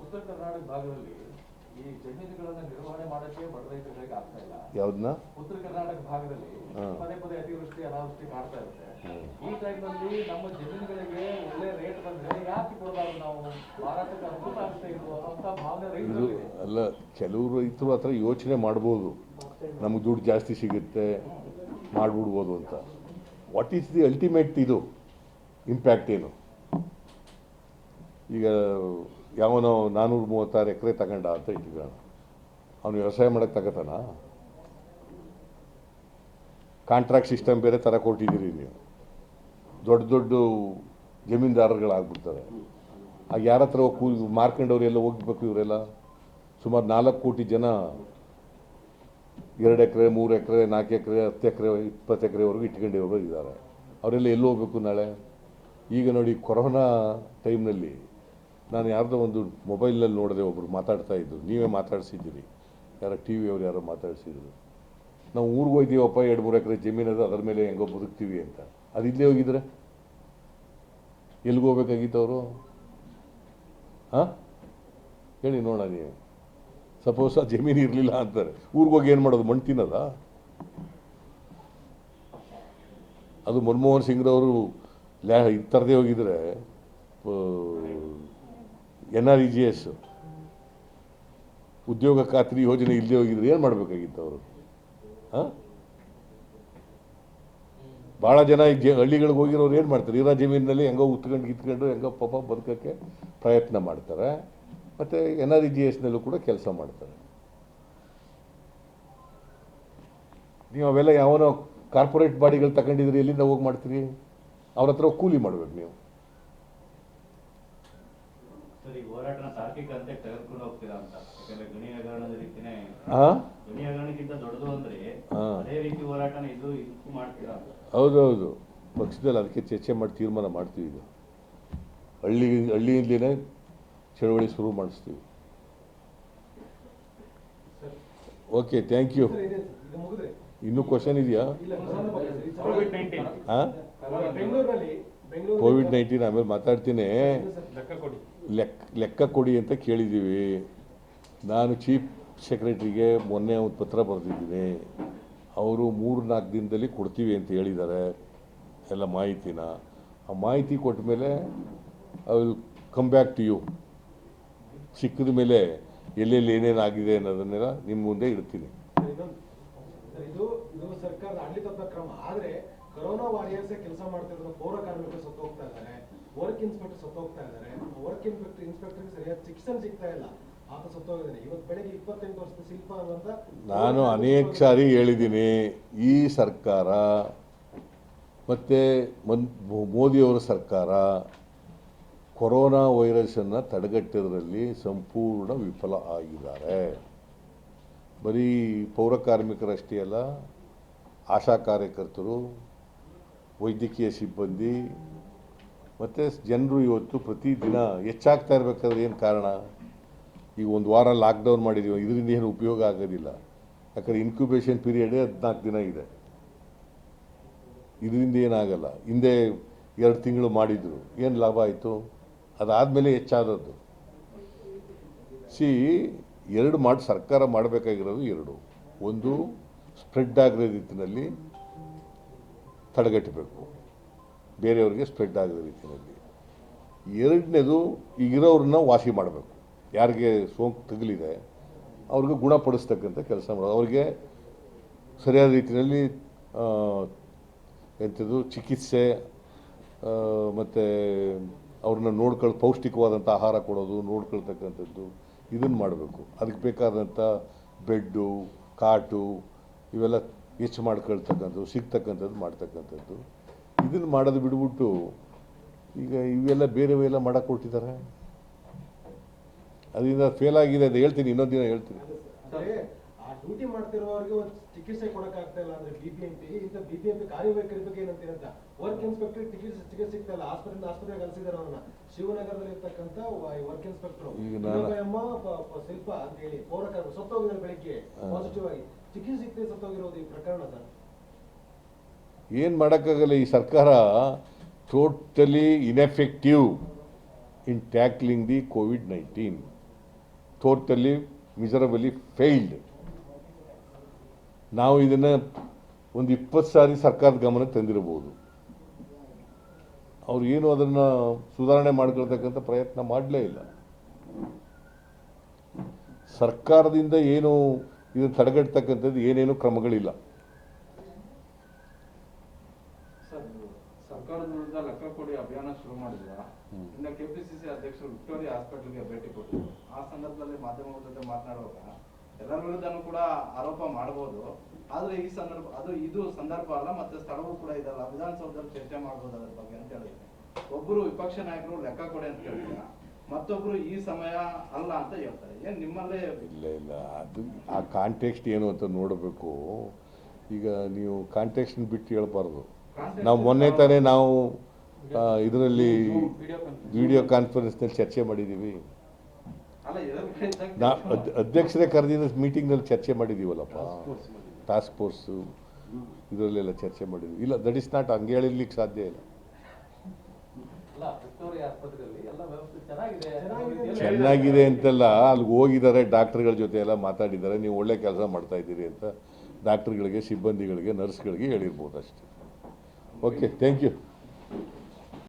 ಉತ್ತರ ಕರ್ನಾಟಕ ಭಾಗದಲ್ಲಿ ಈ ಜಮೀನುಗಳನ್ನು ನಿರ್ವಹಣೆ ಮಾಡೋ ಮಾಡೋಕ್ಕೆ ಬಡ ರೈತರಿಗೆ ಆಗ್ತಾ ಇಲ್ಲ. ಯಾವ್ದನ್ನ ಉತ್ತರ ಕರ್ನಾಟಕ ಭಾಗದಲ್ಲಿ ಹಾ. ಪದೇ ಪದೇ ಅತಿವೃಷ್ಟಿ ಅನಾವೃಷ್ಟಿ ಕಾಡ್ತಾ ಇರುತ್ತೆ. ಈ ಟೈಮ್ನಲ್ಲಿ ನಮ್ಮ ಜಮೀನುಗಳಿಗೆ ಒಳ್ಳೆ ರೇಟ್ ಬಂದ್ರೆ ಯಾಕೆ ಕೊಡಬಾರ್ದು, ನಾವು ಮಾರಾಟಕ್ಕೆ ಅನುಕೂಲ ಆಗ್ತಾ ಇಲ್ವೋ ಅಂತ ಭಾವನೆ ಇದು ರೈತರಲ್ಲಿ. ಅಲ್ಲ, ಕೆಲವು ರೈತರು ಆ ಥರ ಯೋಚನೆ ಮಾಡ್ಬೋದು, ನಮಗೆ ದುಡ್ಡು ಜಾಸ್ತಿ ಸಿಗುತ್ತೆ ಮಾಡಿಬಿಡ್ಬೋದು ಅಂತ. ವಾಟ್ ಈಸ್ ದಿ ಅಲ್ಟಿಮೇಟ್ ಇದು ಇಂಪ್ಯಾಕ್ಟ್ ಏನು? ಈಗ ಯಾವನೋ 436 ಎಕರೆ ತಗೊಂಡ ಅಂತ ಇಟ್ಕೊಳ್ಳೋಣ, ಅವನು ವ್ಯವಸಾಯ ಮಾಡೋಕ್ಕೆ ತಗೋತಾನ? ಕಾಂಟ್ರಾಕ್ಟ್ ಸಿಸ್ಟಮ್ ಬೇರೆ ಥರ ಕೊಟ್ಟಿದ್ದೀರಿ ನೀವು, ದೊಡ್ಡ ದೊಡ್ಡ ಜಮೀನ್ದಾರರುಗಳಾಗ್ಬಿಡ್ತಾರೆ. ಆಗ ಯಾರ ಹತ್ರ ಹೋಗಿ ಮಾರ್ಕೊಂಡವ್ರು ಎಲ್ಲ ಹೋಗ್ಬೇಕು? ಇವರೆಲ್ಲ ಸುಮಾರು 4 ಕೋಟಿ ಜನ 2 ಎಕರೆ 3 ಎಕರೆ 4 ಎಕರೆ 10 ಎಕರೆ 20 ಎಕರೆವರೆಗೂ ಇಟ್ಕೊಂಡಿರೋರು ಇದ್ದಾರೆ. ಅವರೆಲ್ಲ ಎಲ್ಲಿ ಹೋಗ್ಬೇಕು ನಾಳೆ? ಈಗ ನೋಡಿ, ಕೊರೋನಾ ಟೈಮ್ನಲ್ಲಿ ನಾನು ಯಾರ್ದೋ ಒಂದು ಮೊಬೈಲ್ನಲ್ಲಿ ನೋಡಿದೆ, ಒಬ್ಬರು ಮಾತಾಡ್ತಾ ಇದ್ರು, ನೀವೇ ಮಾತಾಡಿಸಿದ್ದೀರಿ, ಯಾರೋ ಟಿ ವಿಯವ್ರು ಯಾರೋ ಮಾತಾಡಿಸಿದ್ರು, ನಾವು ಊರಿಗೆ ಹೋಗ್ತೀವಪ್ಪ 2-3 ಎಕರೆ ಜಮೀನದು, ಅದರ ಮೇಲೆ ಹೆಂಗೋ ಬದುಕ್ತೀವಿ ಅಂತ. ಅದು ಇಲ್ಲೇ ಹೋಗಿದ್ರೆ ಎಲ್ಲಿಗೆ ಹೋಗ್ಬೇಕಾಗಿತ್ತು ಅವರು? ಹಾಂ ಹೇಳಿ ನೋಡೋಣ. ನೀವು ಸಪೋಸ್ ಆ ಜಮೀನು ಇರಲಿಲ್ಲ ಅಂತಾರೆ, ಊರಿಗೆ ಹೋಗಿ ಏನು ಮಾಡೋದು? ಮಣ್ಣು ತಿನ್ನೋದ? ಅದು ಮನಮೋಹನ್ ಸಿಂಗ್ರವರು ಇದು ತರದೇ ಹೋಗಿದ್ರೆ, NREGS ಉದ್ಯೋಗ ಖಾತ್ರಿ ಯೋಜನೆ ಇಲ್ಲದೆ ಹೋಗಿದ್ರೆ ಏನು ಮಾಡಬೇಕಾಗಿತ್ತು ಅವರು? ಹಾಂ, ಭಾಳ ಜನ ಈಗ ಹಳ್ಳಿಗಳಿಗೆ ಹೋಗಿರೋರು ಏನು ಮಾಡ್ತಾರೆ? ಇರೋ ಜಮೀನಿನಲ್ಲಿ ಹೆಂಗೋ ಗಿತ್ಕೊಂಡು ಹೆಂಗೋ ಪಾಪ ಬದುಕೋಕ್ಕೆ ಪ್ರಯತ್ನ ಮಾಡ್ತಾರೆ. ಮತ್ತು NREGSನಲ್ಲೂ ಕೂಡ ಕೆಲಸ ಮಾಡ್ತಾರೆ. ನೀವು ಅವೆಲ್ಲ ಯಾವನೋ ಕಾರ್ಪೊರೇಟ್ ಬಾಡಿಗಳು ತಗೊಂಡಿದ್ರಿ, ಎಲ್ಲಿಂದ ಹೋಗಿ ಮಾಡ್ತೀರಿ? ಅವ್ರ ಹತ್ರ ಕೂಲಿ ಮಾಡ್ಬೇಕು ನೀವು. ಸರ್, ಈ ಹೋರಾಟನ ತಾರ್ಕಿಕ ಅಂತ ತೆಗೆದುಕೊಂಡು ಹೋಗ್ತೀರಾ ಅಂತ? ಯಾಕಂದ್ರೆ ಗಣಿ ಹಗರಣದ ರೀತಿನೇ, ಹಾಂ, ಗಣಿ ಹಗರಣಕ್ಕಿಂತ ದೊಡ್ಡದು ಅಂದ್ರೆ ಅದೇ ರೀತಿ ಹೋರಾಟನ ಇದಕ್ಕೂ ಮಾಡ್ತೀರಾ ಅಂತ? ಹೌದೌದು, ಪಕ್ಷದಲ್ಲಿ ಅದಕ್ಕೆ ಚರ್ಚೆ ಮಾಡಿ ತೀರ್ಮಾನ ಮಾಡ್ತೀವಿ. ಈಗ ಹಳ್ಳಿಯಿಂದಲೇ ಚಳವಳಿ ಶುರು ಮಾಡಿಸ್ತೀವಿ. Okay, thank you. ಇದು ಮುಗಿದ್ರೆ ಇನ್ನೂ ಕ್ವಶನ್ ಇದೆಯಾ? ಇಲ್ಲ, COVID-19 ಹಾಂ, ಬೆಂಗಳೂರಲ್ಲಿ ಕೋವಿಡ್-19 ಆಮೇಲೆ ಮಾತಾಡ್ತೀನಿ. ಲೆಕ್ಕ ಕೊಡಿ. ಲೆಕ್ಕ ಕೊಡಿ ಅಂತ ಕೇಳಿದ್ದೀವಿ. ನಾನು ಚೀಫ್ ಸೆಕ್ರೆಟ್ರಿಗೆ ಮೊನ್ನೆ ಒಂದು ಪತ್ರ ಬರೆದಿದ್ದೀನಿ. ಅವರು 3-4 ದಿನದಲ್ಲಿ ಕೊಡ್ತೀವಿ ಅಂತ ಹೇಳಿದ್ದಾರೆ ಎಲ್ಲ ಮಾಹಿತಿನ. ಆ ಮಾಹಿತಿ ಕೊಟ್ಟ ಮೇಲೆ I will come back to you. ಸಿಕ್ಕಿದ ಮೇಲೆ ಎಲ್ಲೆಲ್ಲಿ ಏನೇನಾಗಿದೆ ಅನ್ನೋದನ್ನೆಲ್ಲ ನಿಮ್ಮ ಮುಂದೆ ಇಡ್ತೀನಿ. ಇದು ಸರ್ಕಾರದ ಆಡಳಿತಾತ್ಮಕ ಕ್ರಮ. ಆದ್ರೆ ಕೊರೋನಾ ವಾರಿಯರ್ಸ್ ಕೆಲಸ ಮಾಡ್ತಿದ್ರು ಪೌರ ಕಾರ್ಮಿಕರು ಸತ್ತು ಹೋಗ್ತಾ ಇದ್ದಾರೆ, ವರ್ಕ್ ಇನ್ಸ್ಪೆಕ್ಟರ್ ಸತ್ತು ಹೋಗ್ತಾ ಇದ್ದಾರೆ. ವರ್ಕ್ ಇನ್ಸ್ಪೆಕ್ಟರ್ಗೆ ಸರಿಯಾದ ಶಿಕ್ಷಣ ಸಿಗ್ತಾ ಇಲ್ಲ, ಆತ ಸತ್ತೋಗಿದ್ದಾನೆ. ಇವತ್ತು ಬೆಳಗ್ಗೆ 28 ವರ್ಷದ ಶಿಲ್ಪ ಅನ್ನುವಂತ ನಾನು ಅನೇಕ ಸಾರಿ ಹೇಳಿದ್ದೀನಿ, ಈ ಸರ್ಕಾರ ಮತ್ತು ಮೋದಿಯವರ ಸರ್ಕಾರ ಕೊರೋನಾ ವೈರಸನ್ನು ತಡೆಗಟ್ಟೋದ್ರಲ್ಲಿ ಸಂಪೂರ್ಣ ವಿಫಲ ಆಗಿದ್ದಾರೆ. ಬರೀ ಪೌರ ಕಾರ್ಮಿಕರಷ್ಟೇ ಅಲ್ಲ, ಆಶಾ ಕಾರ್ಯಕರ್ತರು, ವೈದ್ಯಕೀಯ ಸಿಬ್ಬಂದಿ ಮತ್ತು ಜನರು ಇವತ್ತು ಪ್ರತಿದಿನ ಹೆಚ್ಚಾಗ್ತಾ ಇರಬೇಕಾದ್ರೆ ಏನು ಕಾರಣ? ಈಗ 1 ವಾರ ಲಾಕ್ಡೌನ್ ಮಾಡಿದ್ದೀವಿ, ಇದರಿಂದ ಏನು ಉಪಯೋಗ ಆಗೋದಿಲ್ಲ. ಯಾಕಂದರೆ ಇನ್ಕ್ಯುಬೇಷನ್ ಪೀರಿಯಡೇ 14 ದಿನ ಇದೆ. ಇದರಿಂದ ಏನಾಗಲ್ಲ. ಹಿಂದೆ 2 ತಿಂಗಳು ಮಾಡಿದರು, ಏನು ಲಾಭ ಆಯಿತು? ಅದಾದಮೇಲೆ ಹೆಚ್ಚಾದದ್ದು. ಸರ್ಕಾರ ಮಾಡಬೇಕಾಗಿರೋದು 2. ಒಂದು, ಸ್ಪ್ರೆಡ್ ಆಗದ ರೀತಿಯಲ್ಲಿ ತಡೆಗಟ್ಟಬೇಕು, ಬೇರೆಯವ್ರಿಗೆ ಸ್ಪ್ರೆಡ್ ಆಗದ ರೀತಿಯಲ್ಲಿ. 2ನೇದು, ಈಗಿರೋರನ್ನ ವಾಸಿ ಮಾಡಬೇಕು. ಯಾರಿಗೆ ಸೋಂಕು ತಗುಲಿದೆ ಅವ್ರಿಗೆ ಗುಣಪಡಿಸ್ತಕ್ಕಂಥ ಕೆಲಸ ಮಾಡೋದು, ಅವ್ರಿಗೆ ಸರಿಯಾದ ರೀತಿಯಲ್ಲಿ ಎಂಥದ್ದು ಚಿಕಿತ್ಸೆ ಮತ್ತು ಅವ್ರನ್ನ ಪೌಷ್ಟಿಕವಾದಂಥ ಆಹಾರ ಕೊಡೋದು, ನೋಡ್ಕೊಳ್ತಕ್ಕಂಥದ್ದು, ಇದನ್ನು ಮಾಡಬೇಕು. ಅದಕ್ಕೆ ಬೇಕಾದಂಥ ಬೆಡ್ಡು, ಕಾಟು ಇವೆಲ್ಲ ಹೆಚ್ಚು ಮಾಡ್ಕೊಳ್ತಕ್ಕಂಥದ್ದು, ಸಿಗ್ತಕ್ಕಂಥದ್ದು ಮಾಡ್ತಕ್ಕಂಥದ್ದು. ಇದನ್ನು ಮಾಡೋದು ಬಿಟ್ಬಿಟ್ಟು ಈಗ ಇವೆಲ್ಲ ಬೇರೆವೆಲ್ಲ ಮಾಡೋಕ್ಕೆ ಕೊಟ್ಟಿದ್ದಾರೆ. ಅದರಿಂದ ಫೇಲ್ ಆಗಿದೆ ಅಂತ ಹೇಳ್ತೀನಿ, ಇನ್ನೊಂದು ದಿನ ಹೇಳ್ತೀನಿ. ಆ ಡ್ಯೂಟಿ ಮಾಡ್ತಿರೋರಿಗೆ ಒಂದು ಚಿಕಿತ್ಸೆ ಕೊಡಕ್ ಆಗ್ತಾ ಇಲ್ಲ ಅಂದ್ರೆ ಬಿಬಿಎಂಪಿ ಕಾರ್ಯವೈಖರಿ ಬಗ್ಗೆ ಏನಂತೀರಂತ? ವರ್ಕ್ ಇನ್ಸ್ಪೆಕ್ಟರ್ ಚಿಕಿತ್ಸೆ ಸಿಗ್ತಾ ಇಲ್ಲ, ಆಸ್ಪತ್ರೆಗೆ ಕಳಿಸಿದಾರೆ ಅವ್ರನ್ನ. ಶಿವನಗರದಲ್ಲಿ ಇರ್ತಕ್ಕಂಥ ವರ್ಕ್ ಇನ್ಸ್ಪೆಕ್ಟರ್ ಶಿಲ್ಪ ಅಂತ ಹೇಳಿ ಪೌರ ಕಾರ್ಮಿಕ ಸತ್ತೋಗಿದ್ದಾರೆ, ಬೆಳಿಗ್ಗೆ ಪಾಸಿಟಿವ್ ಆಗಿ ಚಿಕಿತ್ಸೆ ಸಿಗ್ತದೆ ಸತ್ತೋಗಿರೋದು ಈ ಪ್ರಕರಣ ಸರ್. ಏನು ಮಾಡೋಕ್ಕಾಗಲ್ಲ. ಈ ಸರ್ಕಾರ totally ineffective in tackling the COVID-19, totally ಮಿಸರಬಲಿ failed. ನಾವು ಇದನ್ನು ಒಂದು 20 ಸಾರಿ ಸರ್ಕಾರದ ಗಮನಕ್ಕೆ ತಂದಿರಬಹುದು. ಅವ್ರು ಏನು ಅದನ್ನು ಸುಧಾರಣೆ ಮಾಡ್ಕೊಳ್ತಕ್ಕಂಥ ಪ್ರಯತ್ನ ಮಾಡಲೇ ಇಲ್ಲ. ಸರ್ಕಾರದಿಂದ ಏನು ಇದನ್ನು ತಡೆಗಟ್ಟತಕ್ಕಂಥದ್ದು ಏನೇನು ಕ್ರಮಗಳಿಲ್ಲ. ಸರ್, ಸರ್ಕಾರದ ವಿರುದ್ಧ ಲೆಕ್ಕ ಕೊಡಿ ಅಭಿಯಾನ ಶುರು ಮಾಡಿದ್ರ ಇನ್ನು ಕೆಪಿಸಿಸಿ ಅಧ್ಯಕ್ಷರು ವಿಕ್ಟೋರಿಯಾ ಹಾಸ್ಪಿಟಲ್ಗೆ ಭೇಟಿ ಕೊಟ್ಟರು. ಆ ಸಂದರ್ಭದಲ್ಲಿ ಮಾಧ್ಯಮಗಳ ಜೊತೆ ಮಾತನಾಡುವಾಗ ಎಲ್ಲರ ವಿರುದ್ಧನೂ ಕೂಡ ಆರೋಪ ಮಾಡಬಹುದು, ಆದ್ರೆ ಈ ಸಂದರ್ಭ ಇದು ಸಂದರ್ಭ ಅಲ್ಲ, ಮತ್ತೆ ಸ್ಥಳವೂ ಕೂಡ ಇದಲ್ಲ, ವಿಧಾನಸೌಧದಲ್ಲಿ ಚರ್ಚೆ ಮಾಡಬಹುದು ಅದ್ರ ಬಗ್ಗೆ ಅಂತ ಹೇಳಿದ್ರು. ಒಬ್ಬರು ವಿಪಕ್ಷ ನಾಯಕರು ಲೆಕ್ಕ ಕೊಡಿ ಅಂತ ಹೇಳ್ತಾರೆ, ಮತ್ತೊಬ್ರು ಈ ಸಮಯ ಅಲ್ಲ ಅಂತ ಹೇಳ್ತಾರೆ. ಏನ್ ನಿಮ್ಮಲ್ಲೇ ಇಲ್ಲ ಅದು ಆ ಕಾಂಟೆಕ್ಸ್ಟ್ ಏನು ಅಂತ ನೋಡಬೇಕು. ಈಗ ನೀವು ಕಾಂಟೆಕ್ಸ್ಟ್ ಬಿಟ್ಟು ಹೇಳ್ಬಾರ್ದು. ನಾವು ಮೊನ್ನೆ ತಾನೇ ನಾವು ಇದರಲ್ಲಿ ವಿಡಿಯೋ ಕಾನ್ಫರೆನ್ಸ್ನಲ್ಲಿ ಚರ್ಚೆ ಮಾಡಿದ್ದೀವಿ. ಅಲ್ಲ ಅಧ್ಯಕ್ಷರೇ ಕರೆದಿದ್ದ ಮೀಟಿಂಗ್ನಲ್ಲಿ ಚರ್ಚೆ ಮಾಡಿದ್ದೀವಲ್ಲಪ್ಪ, ಟಾಸ್ಕ್ ಫೋರ್ಸು ಇದರಲ್ಲೆಲ್ಲ ಚರ್ಚೆ ಮಾಡಿದ್ವಿ. ಇಲ್ಲ, ದಟ್ ಇಸ್ ನಾಟ್, ಹಂಗೆ ಹೇಳಿರ್ಲಿಕ್ಕೆ ಸಾಧ್ಯ ಇಲ್ಲ. ಚೆನ್ನಾಗಿದೆ ಅಂತೆಲ್ಲ ಅಲ್ಲಿಗೆ ಹೋಗಿದ್ದಾರೆ, ಡಾಕ್ಟರ್ಗಳ ಜೊತೆ ಎಲ್ಲ ಮಾತಾಡಿದ್ದಾರೆ, ನೀವು ಒಳ್ಳೆ ಕೆಲಸ ಮಾಡ್ತಾ ಇದ್ದೀರಿ ಅಂತ ಡಾಕ್ಟರ್ಗಳಿಗೆ, ಸಿಬ್ಬಂದಿಗಳಿಗೆ, ನರ್ಸ್ಗಳಿಗೆ ಹೇಳಿರ್ಬೋದು ಅಷ್ಟೇ. Okay, thank you.